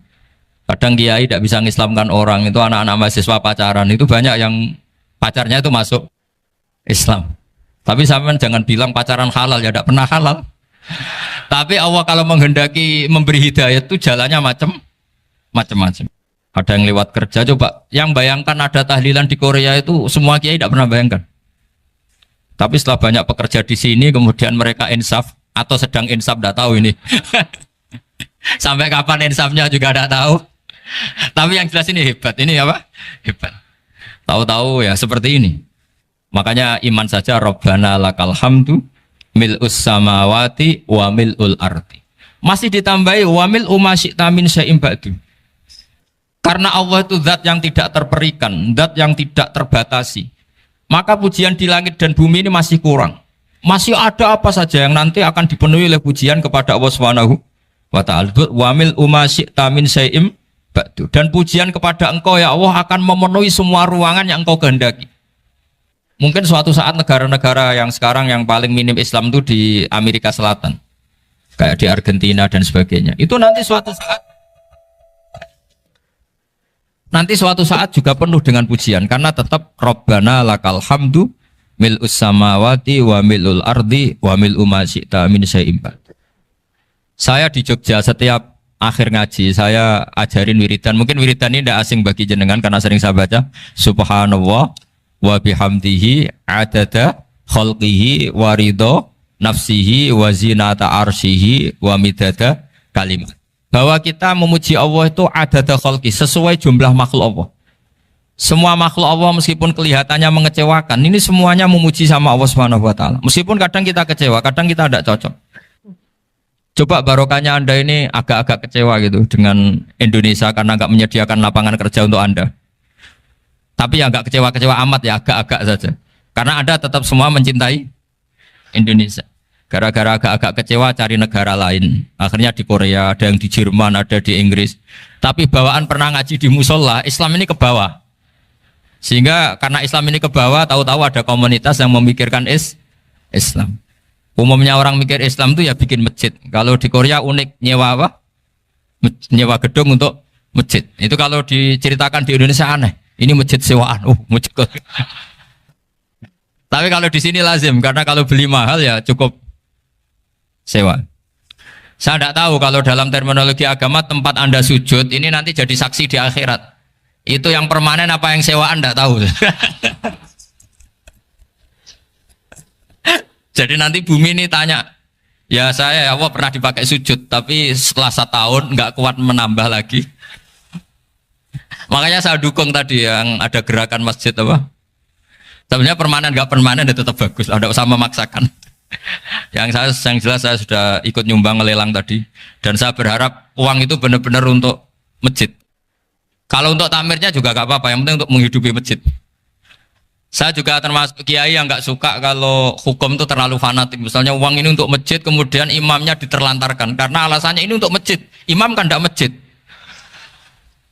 Kadang kiai tidak bisa mengislamkan orang, itu anak-anak mahasiswa pacaran, itu banyak yang pacarnya itu masuk Islam. Tapi sampean jangan bilang pacaran halal, ya tidak pernah halal. Tapi Allah kalau menghendaki memberi hidayah itu jalannya macam-macam. Ada yang lewat kerja, coba yang bayangkan ada tahlilan di Korea itu semua kiai tidak pernah bayangkan. Tapi setelah banyak pekerja di sini, kemudian mereka insaf atau sedang insaf, tidak tahu ini. Sampai kapan insafnya juga tidak tahu. Tapi yang jelas ini hebat. Ini apa? Hebat. Tahu-tahu ya seperti ini. Makanya iman saja Rabbana lakal hamdu mil'us samawati wa mil'ul ardi. Masih ditambahi wa mil'u ma syi'ta min syai'in ba'du. Karena Allah itu zat yang tidak terperikan, zat yang tidak terbatasi. Maka pujian di langit dan bumi ini masih kurang. Masih ada apa saja yang nanti akan dipenuhi oleh pujian kepada Allah Subhanahu wa ta'ala. Wa mil'u ma syi'ta min syai'in ba'du. Dan pujian kepada Engkau ya Allah akan memenuhi semua ruangan yang Engkau kehendaki. Mungkin suatu saat negara-negara yang sekarang yang paling minim Islam itu di Amerika Selatan, kayak di Argentina dan sebagainya. Itu nanti suatu saat juga penuh dengan pujian, karena tetap Rabbana lakal hamdu mil'us samawati wa mil'ul ardi wa mil'u ma syi'ta min syai'in ba'du. Saya di Jogja setiap akhir ngaji saya ajarin wiridan. Mungkin wiridan ini tidak asing bagi jenengan karena sering saya baca. Subhanallah wa bihamdihi adada khalqihi wa ridho nafsihi wa zinata arsyihi wa midada kalimat. Bahwa kita memuji Allah itu adada khalqi, sesuai jumlah makhluk Allah. Semua makhluk Allah meskipun kelihatannya mengecewakan, ini semuanya memuji sama Allah Subhanahu wa taala. Meskipun kadang kita kecewa, kadang kita tidak cocok. Coba barokahnya Anda ini agak-agak kecewa gitu dengan Indonesia karena nggak menyediakan lapangan kerja untuk Anda. Tapi ya nggak kecewa-kecewa amat ya, agak-agak saja. Karena Anda tetap semua mencintai Indonesia. Gara-gara agak-agak kecewa cari negara lain. Akhirnya di Korea, ada yang di Jerman, ada di Inggris. Tapi bawaan pernah ngaji di musola, Islam ini ke bawah. Sehingga karena Islam ini ke bawah, tahu-tahu ada komunitas yang memikirkan Islam. Umumnya orang mikir Islam itu ya bikin masjid. Kalau di Korea unik, nyewa apa? Nyewa gedung untuk masjid. Itu kalau diceritakan di Indonesia aneh. Ini masjid sewaan. Masjid. Tapi kalau di sini lazim, karena kalau beli mahal ya cukup sewa. Saya tidak tahu kalau dalam terminologi agama tempat Anda sujud ini nanti jadi saksi di akhirat. Itu yang permanen apa yang sewaan tidak tahu. Jadi nanti bumi ini tanya, ya saya ya Allah pernah dipakai sujud, tapi setelah 1 tahun nggak kuat menambah lagi. Makanya saya dukung tadi yang ada gerakan masjid apa. Sebenarnya permanen nggak permanen itu tetap bagus, tidak usah memaksakan. Yang jelas saya sudah ikut nyumbang lelang tadi, dan saya berharap uang itu benar-benar untuk masjid. Kalau untuk tamirnya juga nggak apa-apa, yang penting untuk menghidupi masjid. Saya juga termasuk kiai yang nggak suka kalau hukum itu terlalu fanatik. Misalnya uang ini untuk masjid, kemudian imamnya diterlantarkan karena alasannya ini untuk masjid. Imam kan tidak masjid.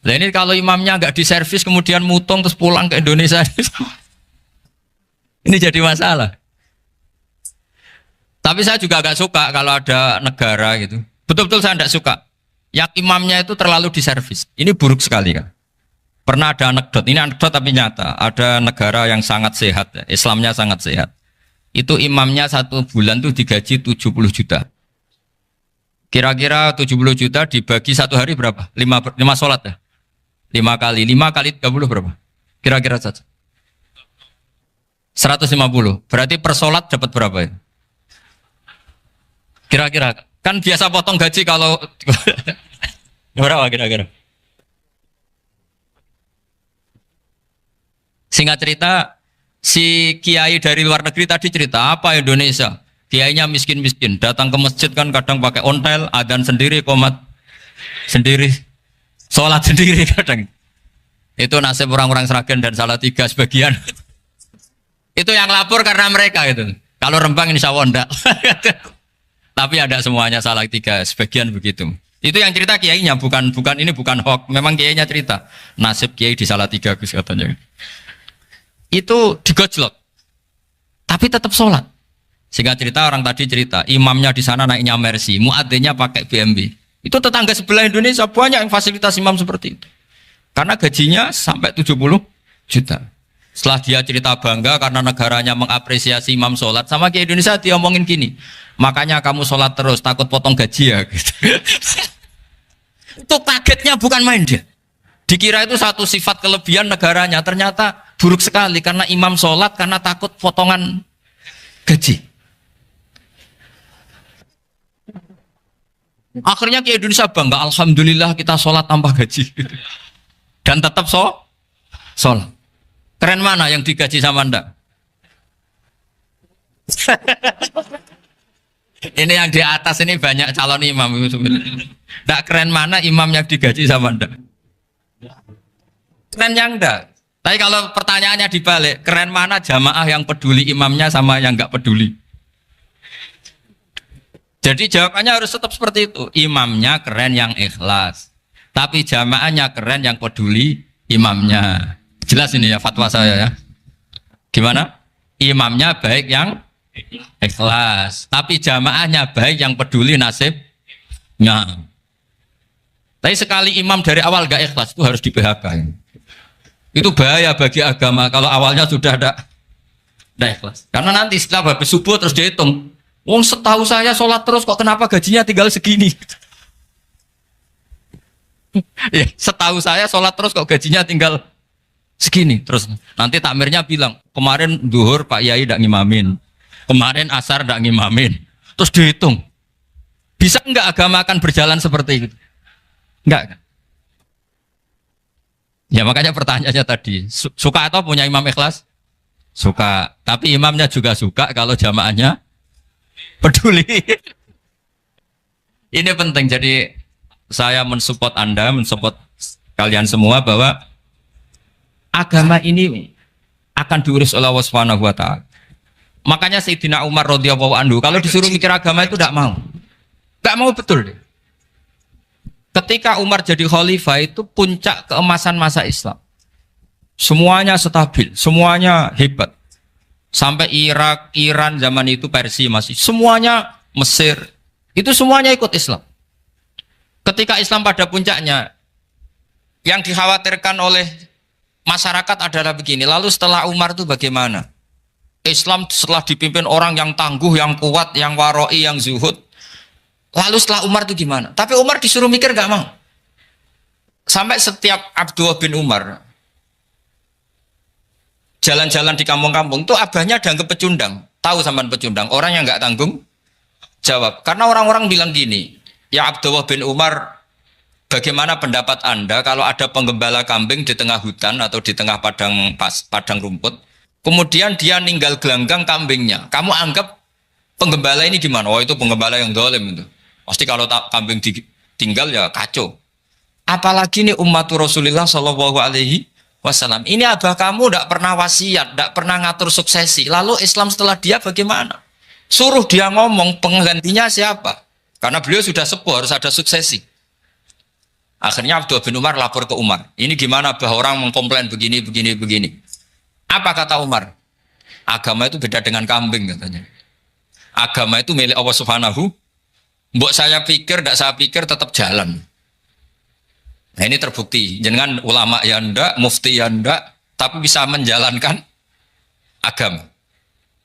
Nah ini kalau imamnya nggak diservis kemudian mutung terus pulang ke Indonesia, ini jadi masalah. Tapi saya juga nggak suka kalau ada negara gitu. Betul-betul saya tidak suka. Yang imamnya itu terlalu diservis. Ini buruk sekali kan. Pernah ada anekdot, ini anekdot tapi nyata. Ada negara yang sangat sehat, Islamnya sangat sehat. Itu imamnya 1 bulan tuh digaji 70 juta. Kira-kira 70 juta dibagi 1 hari berapa? 5 sholat ya? 5 kali 30 berapa? Kira-kira saja. 150. Berarti per sholat dapat berapa ya? Kira-kira. Kan biasa potong gaji kalau berapa kira-kira? Singkat cerita, si kiai dari luar negeri tadi cerita apa Indonesia? Kiainya miskin-miskin, datang ke masjid kan kadang pakai ontel, adzan sendiri, qomat sendiri, sholat sendiri kadang. Itu nasib orang-orang Sragen dan Salatiga sebagian. Itu yang lapor karena mereka itu. Kalau Rembang insya Allah enggak. Tapi ada semuanya Salatiga, sebagian begitu. Itu yang cerita kiainya, bukan hoax. Memang kiainya cerita. Nasib kiai di Salatiga Gus katanya. Itu digojlok, tapi tetap sholat. Sehingga cerita orang tadi cerita, imamnya di sana naiknya Mercy, muadzinnya pakai BMW. Itu tetangga sebelah Indonesia banyak yang fasilitas imam seperti itu. Karena gajinya sampai 70 juta. Setelah dia cerita bangga karena negaranya mengapresiasi imam sholat, sama kayak Indonesia dia omongin gini, makanya kamu sholat terus, takut potong gaji ya. Gitu. Itu kagetnya bukan main dia. Dikira itu satu sifat kelebihan negaranya, ternyata buruk sekali karena imam sholat karena takut potongan gaji. Akhirnya ke Indonesia bangga, alhamdulillah kita sholat tambah gaji dan tetap sholat. Keren mana yang digaji sama Anda? Ini yang di atas ini banyak calon imam. Tidak keren mana imam yang digaji sama Anda? Keren yang enggak. Tapi kalau pertanyaannya dibalik, keren mana jamaah yang peduli imamnya sama yang enggak peduli? Jadi jawabannya harus tetap seperti itu. Imamnya keren yang ikhlas. Tapi jamaahnya keren yang peduli imamnya. Jelas ini ya fatwa saya ya. Gimana? Imamnya baik yang ikhlas. Tapi jamaahnya baik yang peduli nasibnya. Tapi sekali imam dari awal gak ikhlas itu harus di PHK. Itu bahaya bagi agama kalau awalnya sudah ada ikhlas. Karena nanti setelah habis subuh terus dihitung. Wong setahu saya sholat terus kok kenapa gajinya tinggal segini? Ya, setahu saya sholat terus kok gajinya tinggal segini. Terus nanti takmirnya bilang kemarin duhur Pak Yai tidak ngimamin, kemarin asar tidak ngimamin. Terus dihitung. Bisa enggak agama akan berjalan seperti itu? Enggak kan? Ya makanya pertanyaannya tadi, suka atau punya imam ikhlas? Suka. Tapi imamnya juga suka kalau jamaahnya peduli. Ini penting. Jadi saya mensupport Anda, mensupport kalian semua bahwa agama ini akan diurus oleh Allah Subhanahu wa taala. Makanya Sayyidina Umar radhiyallahu anhu kalau disuruh mikir agama itu tidak mau. Tidak mau betul. Ketika Umar jadi khalifah itu puncak keemasan masa Islam. Semuanya stabil, semuanya hebat. Sampai Irak, Iran zaman itu Persia masih semuanya, Mesir itu semuanya ikut Islam. Ketika Islam pada puncaknya, yang dikhawatirkan oleh masyarakat adalah begini. Lalu setelah Umar itu bagaimana? Islam setelah dipimpin orang yang tangguh, yang kuat, yang waroi, yang zuhud. Lalu setelah Umar itu gimana? Tapi Umar disuruh mikir gak mau. Sampai setiap Abdullah bin Umar jalan-jalan di kampung-kampung itu abahnya dianggap pecundang. Tahu sampean pecundang? Orang yang gak tanggung jawab. Karena orang-orang bilang gini, ya Abdullah bin Umar, bagaimana pendapat Anda kalau ada penggembala kambing di tengah hutan atau di tengah padang rumput, kemudian dia ninggal gelanggang kambingnya. Kamu anggap penggembala ini gimana? Oh itu penggembala yang dolim itu. Pasti kalau kambing ditinggal ya kacau. Apalagi nih umatur Rasulullah Shallallahu Alaihi Wasallam. Ini abah kamu tidak pernah wasiat, tidak pernah ngatur suksesi. Lalu Islam setelah dia bagaimana? Suruh dia ngomong penggantinya siapa? Karena beliau sudah sepuh harus ada suksesi. Akhirnya Abdullah bin Umar lapor ke Umar. Ini gimana bah orang mengkomplain begini. Apa kata Umar? Agama itu beda dengan kambing katanya. Agama itu milik Allah Subhanahu. Mbok saya pikir, tidak saya pikir tetap jalan. Nah ini terbukti. Jangan ulama ya ndak, mufti ya ndak, tapi bisa menjalankan agama.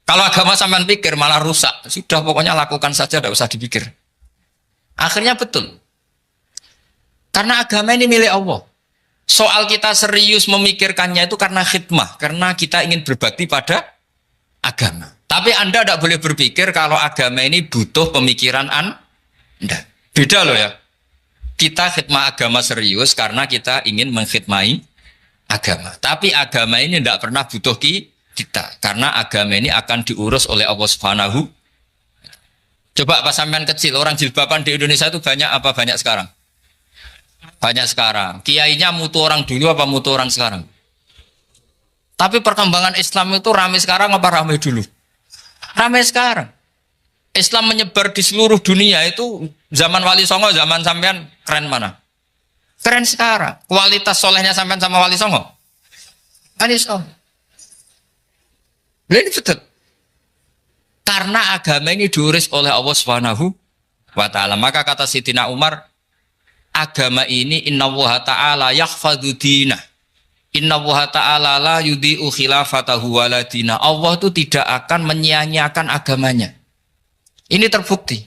Kalau agama sampean pikir malah rusak. Sudah pokoknya lakukan saja, tidak usah dipikir. Akhirnya betul. Karena agama ini milik Allah. Soal kita serius memikirkannya itu karena khidmah, karena kita ingin berbakti pada agama. Tapi Anda tidak boleh berpikir kalau agama ini butuh pemikiran Anda. Beda loh ya. Kita khidmah agama serius karena kita ingin mengkhidmai agama. Tapi agama ini tidak pernah butuh kita. Karena agama ini akan diurus oleh Allah Subhanahu. Coba pas sampean kecil, orang jilbaban di Indonesia itu banyak apa banyak sekarang? Banyak sekarang. Kiainya mutu orang dulu apa mutu orang sekarang? Tapi perkembangan Islam itu ramai sekarang apa ramai dulu? Ramai sekarang. Islam menyebar di seluruh dunia itu zaman Wali Songo, zaman sampean keren mana? Keren sekarang. Kualitas solehnya sampean sama Wali Songo? Wali Songo. Ini betul. Karena agama ini diurus oleh Allah Subhanahu wa ta'ala. Maka kata Sayyidina Umar, agama ini innallaha ta'ala yakhfadhu dinah. Innallaha ta'ala la yudhi'u khilafatahu waladina. Allah itu tidak akan menyia-nyiakan agamanya. Ini terbukti.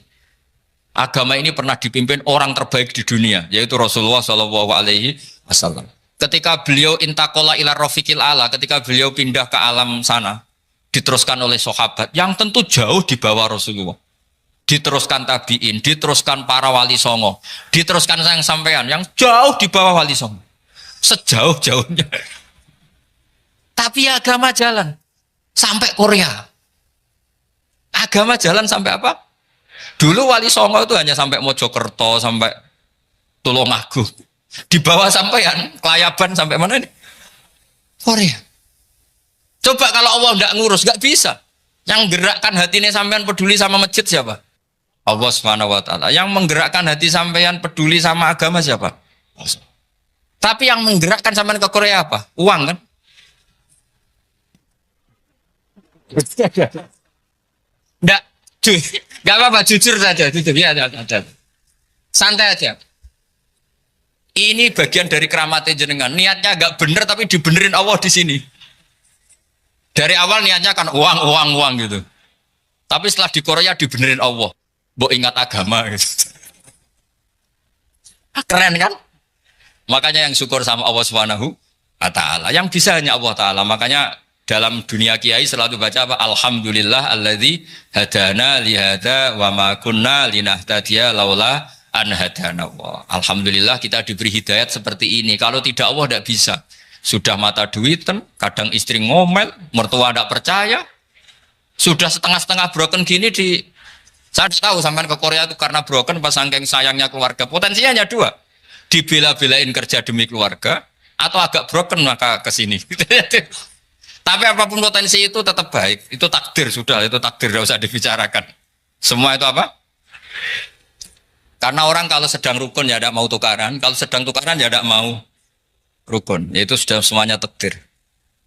Agama ini pernah dipimpin orang terbaik di dunia, yaitu Rasulullah Shallallahu Alaihi Wasallam. Ketika beliau intakola ila rofiqil ala, ketika beliau pindah ke alam sana, diteruskan oleh sahabat yang tentu jauh di bawah Rasulullah. Diteruskan tabiin, diteruskan para wali songo, diteruskan sang sampean yang jauh di bawah wali songo. Sejauh-jauhnya. Tapi agama jalan sampai Korea. Agama jalan sampai apa? Dulu Wali Songo itu hanya sampai Mojokerto, sampai Tulungagung. Di bawah sampean, Kelayaban sampai mana ini? Korea. Coba kalau Allah tidak ngurus, nggak bisa. Yang gerakkan hatinya sampean peduli sama masjid siapa? Allah Subhanahu wa ta'ala. Yang menggerakkan hati sampean peduli sama agama siapa? Allah. Tapi yang menggerakkan sampean ke Korea apa? Uang kan? Enggak, enggak apa-apa, jujur saja, jujur ya, ada. Santai aja. Ini bagian dari keramatnya jenengan. Niatnya agak bener tapi dibenerin Allah di sini. Dari awal niatnya kan uang gitu. Tapi setelah di Korea dibenerin Allah. Mbok ingat agama gitu. Keren kan? Makanya yang syukur sama Allah Subhanahu wa ta'ala. Yang bisa hanya Allah ta'ala. Makanya dalam dunia kiai selalu baca apa? Alhamdulillah alladzi hadana lihada wa ma kunna linahtadiya laula an hadana Allah. Alhamdulillah kita diberi hidayat seperti ini. Kalau tidak Allah tidak bisa. Sudah mata duitan, kadang istri ngomel, mertua tidak percaya. Sudah setengah-setengah broken gini saya tahu sampai ke Korea itu karena broken pas saking sayangnya keluarga. Potensinya hanya dua. Dibela-belain kerja demi keluarga atau agak broken maka ke sini. Tapi apapun potensi itu tetap baik. Itu takdir sudah, itu takdir tidak usah dibicarakan. Semua itu apa? Karena orang kalau sedang rukun ya tidak mau tukaran, kalau sedang tukaran ya tidak mau rukun. Itu sudah semuanya takdir.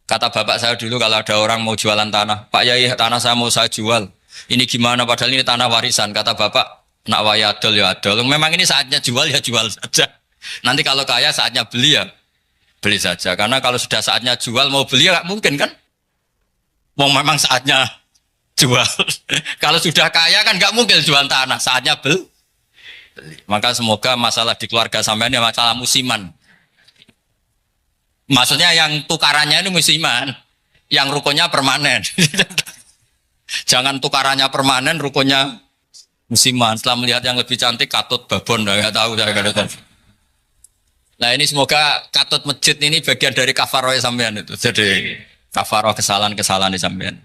Kata bapak saya dulu kalau ada orang mau jualan tanah, Pak Yai tanah saya mau saya jual. Ini gimana padahal ini tanah warisan. Kata bapak, nak waya adol ya adol. Memang ini saatnya jual ya jual saja. Nanti kalau kaya saatnya beli ya beli saja. Karena kalau sudah saatnya jual mau beli ya nggak mungkin kan. Mau memang saatnya jual. Kalau sudah kaya kan nggak mungkin jual tanah. Saatnya beli. Maka semoga masalah di keluarga sampean ya masalah musiman. Maksudnya yang tukarannya ini musiman, yang rukunnya permanen. Jangan tukarannya permanen, rukunnya musiman. Setelah melihat yang lebih cantik, katut babon, nggak tahu saya katakan. Nah ini semoga katut masjid ini bagian dari kafaroh sampean itu. Jadi kafaroh kesalahan-kesalahan sampean.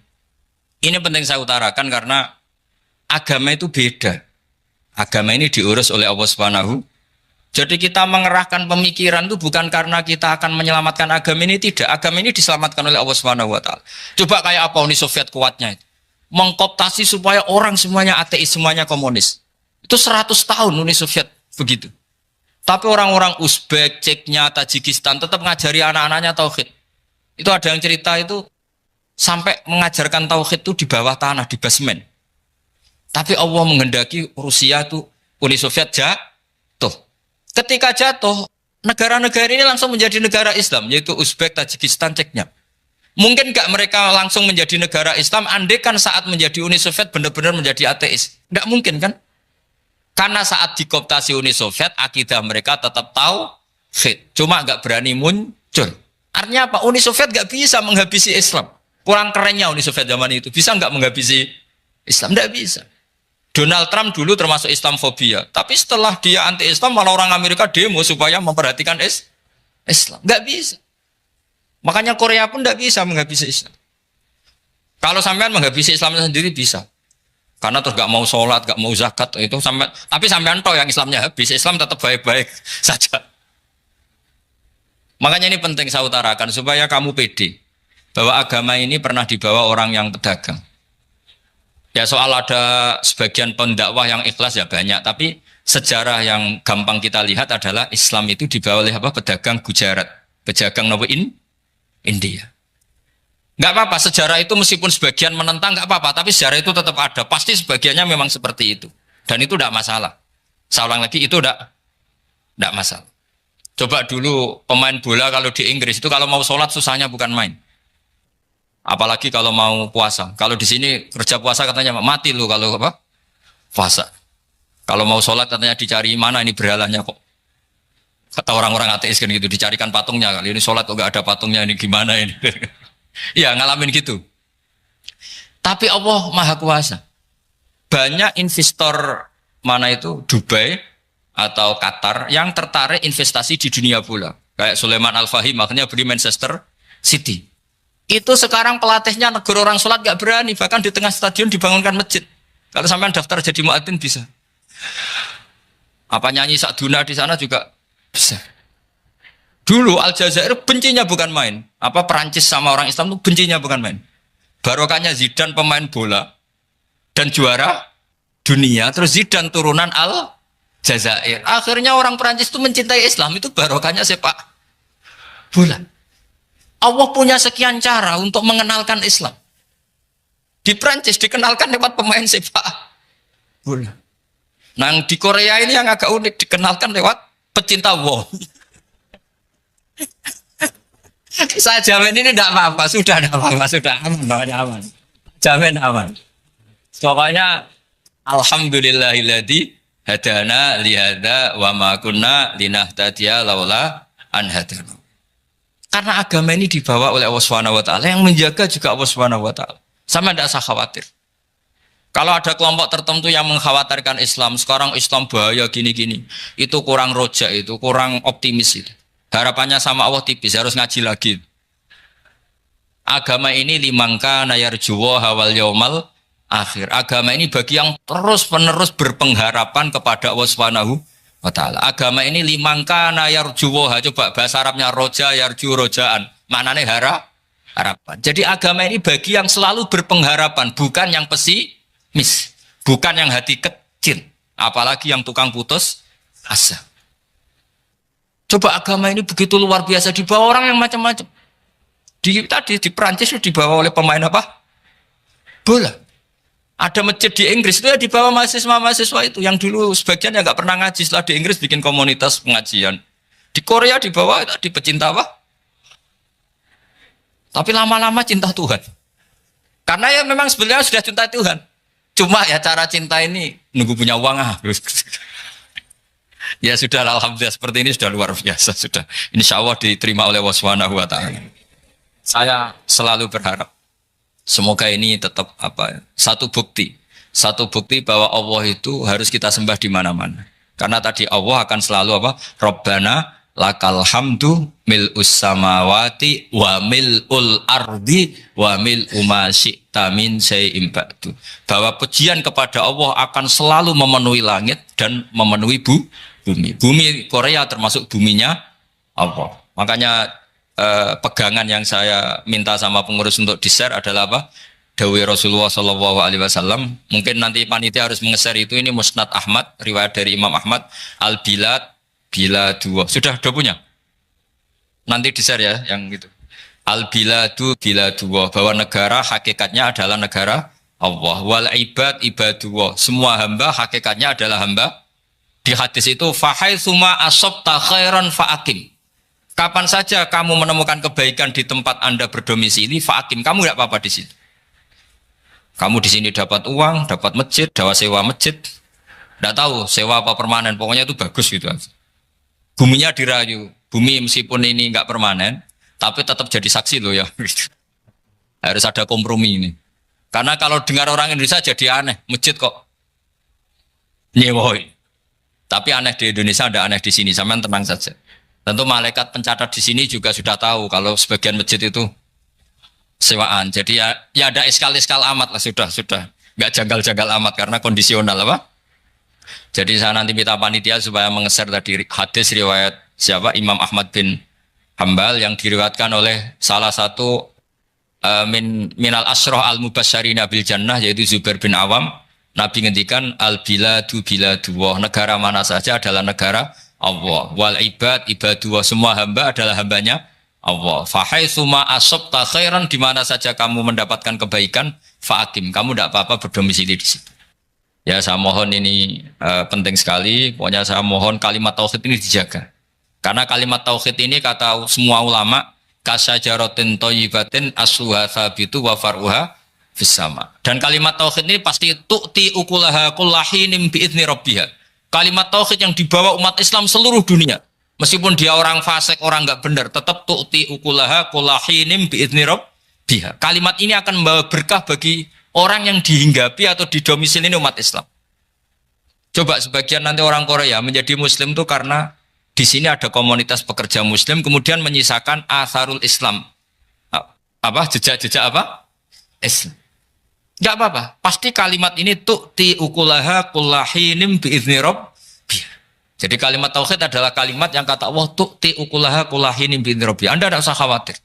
Ini penting saya utarakan karena agama itu beda. Agama ini diurus oleh Allah Subhanahu. Jadi kita mengerahkan pemikiran itu bukan karena kita akan menyelamatkan agama ini, tidak. Agama ini diselamatkan oleh Allah Subhanahu wa taala. Coba kayak apa Uni Soviet kuatnya itu. Mengkooptasi supaya orang semuanya ateis, semuanya komunis. Itu 100 tahun Uni Soviet begitu. Tapi orang-orang Uzbek, Ceknya, Tajikistan tetap mengajari anak-anaknya tauhid. Itu ada yang cerita itu sampai mengajarkan tauhid itu di bawah tanah, di basement. Tapi Allah menghendaki Rusia itu Uni Soviet jatuh. Ketika jatuh, negara-negara ini langsung menjadi negara Islam, yaitu Uzbek, Tajikistan, Ceknya. Mungkin nggak mereka langsung menjadi negara Islam, andai kan saat menjadi Uni Soviet benar-benar menjadi ateis. Nggak mungkin kan? Karena saat dikooptasi Uni Soviet, akidah mereka tetap tauhid. Cuma nggak berani muncul. Artinya apa? Uni Soviet nggak bisa menghabisi Islam. Kurang kerennya Uni Soviet zaman itu. Bisa nggak menghabisi Islam? Nggak bisa. Donald Trump dulu termasuk Islamfobia. Tapi setelah dia anti-Islam, malah orang Amerika demo supaya memperhatikan Islam. Nggak bisa. Makanya Korea pun nggak bisa menghabisi Islam. Kalau sampean menghabisi Islam sendiri bisa. Karena terus nggak mau sholat, nggak mau zakat, itu sampai. Tapi sampean toh yang Islamnya habis, Islam tetap baik-baik saja. Makanya ini penting saya utarakan supaya kamu pede bahwa agama ini pernah dibawa orang yang pedagang. Ya soal ada sebagian pendakwah yang ikhlas ya banyak, tapi sejarah yang gampang kita lihat adalah Islam itu dibawa oleh apa? Pedagang Gujarat, pedagang India. Nggak apa-apa, sejarah itu meskipun sebagian menentang nggak apa-apa, tapi sejarah itu tetap ada. Pasti sebagiannya memang seperti itu, dan itu tidak masalah. Saya ulang lagi, itu tidak masalah. Coba dulu pemain bola kalau di Inggris itu kalau mau sholat susahnya bukan main. Apalagi kalau mau puasa. Kalau di sini kerja puasa katanya mati lu kalau apa? Puasa. Kalau mau sholat katanya dicari mana ini berhalanya kok. Kata orang-orang ateis kan gitu, dicarikan patungnya. Kali ini sholat kok gak ada patungnya, ini gimana ini? Iya ngalamin gitu. Tapi Allah Maha Kuasa. Banyak investor mana itu Dubai atau Qatar yang tertarik investasi di dunia bola. Kayak Sulaiman Al-Fahim makanya beli Manchester City. Itu sekarang pelatihnya negara orang sholat gak berani, bahkan di tengah stadion dibangunkan masjid. Kalau sampai daftar jadi muadzin bisa. Apa nyanyi Sakduna di sana juga bisa. Dulu Aljazair bencinya bukan main. Apa Perancis sama orang Islam itu bencinya bukan main. Barokahnya Zidane pemain bola dan juara dunia, terus Zidane turunan Aljazair. Akhirnya orang Perancis itu mencintai Islam, itu barokahnya sepak bola. Allah punya sekian cara untuk mengenalkan Islam. Di Prancis dikenalkan lewat pemain sepak bola. Nah di Korea ini yang agak unik dikenalkan lewat pecinta wong. Saya jamin ini tidak apa-apa, sudah tidak apa-apa, sudah aman. Jamin aman. Pokoknya alhamdulillahilladzi hadana lihada wa ma kunna linahtadiya laula an hadana. Karena agama ini dibawa oleh Allah Subhanahu wa taala, yang menjaga juga Allah Subhanahu wa taala. Sama tidak usah khawatir. Kalau ada kelompok tertentu yang mengkhawatirkan Islam, sekarang Islam bahaya gini-gini, itu kurang rojak, itu kurang optimis itu. Harapannya sama Allah tipis, harus ngaji lagi. Agama ini limangka nayarjuwa hawal yaumal akhir. Agama ini bagi yang terus-menerus berpengharapan kepada Allah Subhanahu wa taala. Agama ini limangka nayarjuwa, coba bahasa Arabnya roja yarju rojaan. Maknanya harapan. Jadi agama ini bagi yang selalu berpengharapan, bukan yang pesimis, bukan yang hati kecil, apalagi yang tukang putus asa. Coba agama ini begitu luar biasa, dibawa orang yang macam-macam. Di Perancis dibawa oleh pemain apa? Bola. Ada masjid di Inggris itu ya dibawa mahasiswa-mahasiswa itu yang dulu sebagian yang nggak pernah ngaji, setelah di Inggris bikin komunitas pengajian. Di Korea dibawa di pecinta apa? Tapi lama-lama cinta Tuhan. Karena ya memang sebenarnya sudah cinta Tuhan. Cuma ya cara cinta ini nunggu punya uang Ya sudah, alhamdulillah seperti ini sudah luar biasa sudah. Insya Allah diterima oleh Allah Subhanahu wa taala. Saya selalu berharap semoga ini tetap satu bukti bahwa Allah itu harus kita sembah di mana-mana. Karena tadi Allah akan selalu Rabbana lakal hamdu mil'us samawati wa mil'ul ardi wa mil'u ma syi'ta min syai'in ba'du. Bahwa pujian kepada Allah akan selalu memenuhi langit dan memenuhi bumi. Bumi Korea termasuk buminya Allah. Makanya pegangan yang saya minta sama pengurus untuk di-share adalah Dawai Rasulullah Shallallahu Alaihi Wasallam. Mungkin nanti panitia harus menge-share itu. Ini Musnad Ahmad, riwayat dari Imam Ahmad. Al-Bilad bila dua. Sudah punya? Nanti di-share ya yang gitu. Al-Biladu bila dua. Bahwa negara hakikatnya adalah negara Allah. Wal ibad ibadullah. Semua hamba hakikatnya adalah hamba. Di hadis itu fahaitsuma asabta khairan fa'akim. Kapan saja kamu menemukan kebaikan di tempat Anda berdomisili, fa'akim, kamu tidak apa-apa di sini. Kamu di sini dapat uang, dapat masjid, dapat sewa masjid. Tidak tahu sewa apa permanen, pokoknya itu bagus gitu aja. Buminya dirayu, bumi meskipun ini nggak permanen, tapi tetap jadi saksi loh ya. Harus ada kompromi ini. Karena kalau dengar orang Indonesia jadi aneh, masjid kok nyewoi. Tapi aneh di Indonesia, ada aneh di sini, sampean tenang saja. Tentu malaikat pencatat di sini juga sudah tahu kalau sebagian masjid itu sewaan. Jadi ya ada eskal-eskal amat lah, sudah. Nggak janggal-janggal amat karena kondisional Jadi saya nanti minta panitia supaya mengeser tadi hadis riwayat siapa? Imam Ahmad bin Hambal yang diriwayatkan oleh salah satu minal asroh al-mubasyarina bil jannah, yaitu Zubair bin Awam. Nabi ngendikan al-biladu biladullah, negara mana saja adalah negara Allah. Wal ibad ibadullah, semua hamba adalah hambanya Allah. Fahaitsuma asabta khairan, di mana saja kamu mendapatkan kebaikan, fa'akim, kamu tidak apa-apa berdomisili di situ. Ya saya mohon ini penting sekali. Pokoknya saya mohon kalimat tauhid ini dijaga. Karena kalimat tauhid ini kata semua ulama kasyajaratin thayyibatin asluha tsabitu wa far'uha fis sama. Dan kalimat tauhid ini pasti tu'ti ukulaha kullahinim bi'izni rabbiha. Kalimat tauhid yang dibawa umat Islam seluruh dunia. Meskipun dia orang fasik, orang enggak benar, tetap tu'ti ukulaha kullahinim bi'izni rabbiha. Kalimat ini akan membawa berkah bagi orang yang dihinggapi atau didomisili umat Islam. Coba sebagian nanti orang Korea menjadi muslim itu karena di sini ada komunitas pekerja muslim, kemudian menyisakan atharul Islam. Jejak-jejak Islam. Enggak apa-apa. Pasti kalimat ini tu'ti ukulaha kullahinim bi'izni rabbiha. Jadi kalimat tauhid adalah kalimat yang kata Allah tu'ti ukulaha kullahinim bi'izni rabbiha. Anda tidak usah khawatir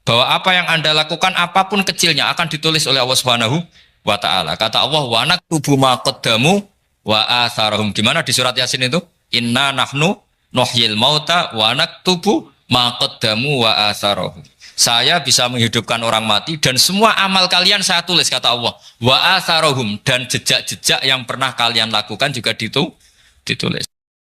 bahwa apa yang Anda lakukan apapun kecilnya akan ditulis oleh Allah Subhanahu wa taala. Kata Allah wa naktubu ma qaddamu wa atharahum. Gimana di surat Yasin itu? Inna nahnu nuhyil mauta wa naktubu ma qaddamu wa atharahum. Saya bisa menghidupkan orang mati dan semua amal kalian saya tulis, kata Allah. Wa atharahum, dan jejak-jejak yang pernah kalian lakukan juga ditulis.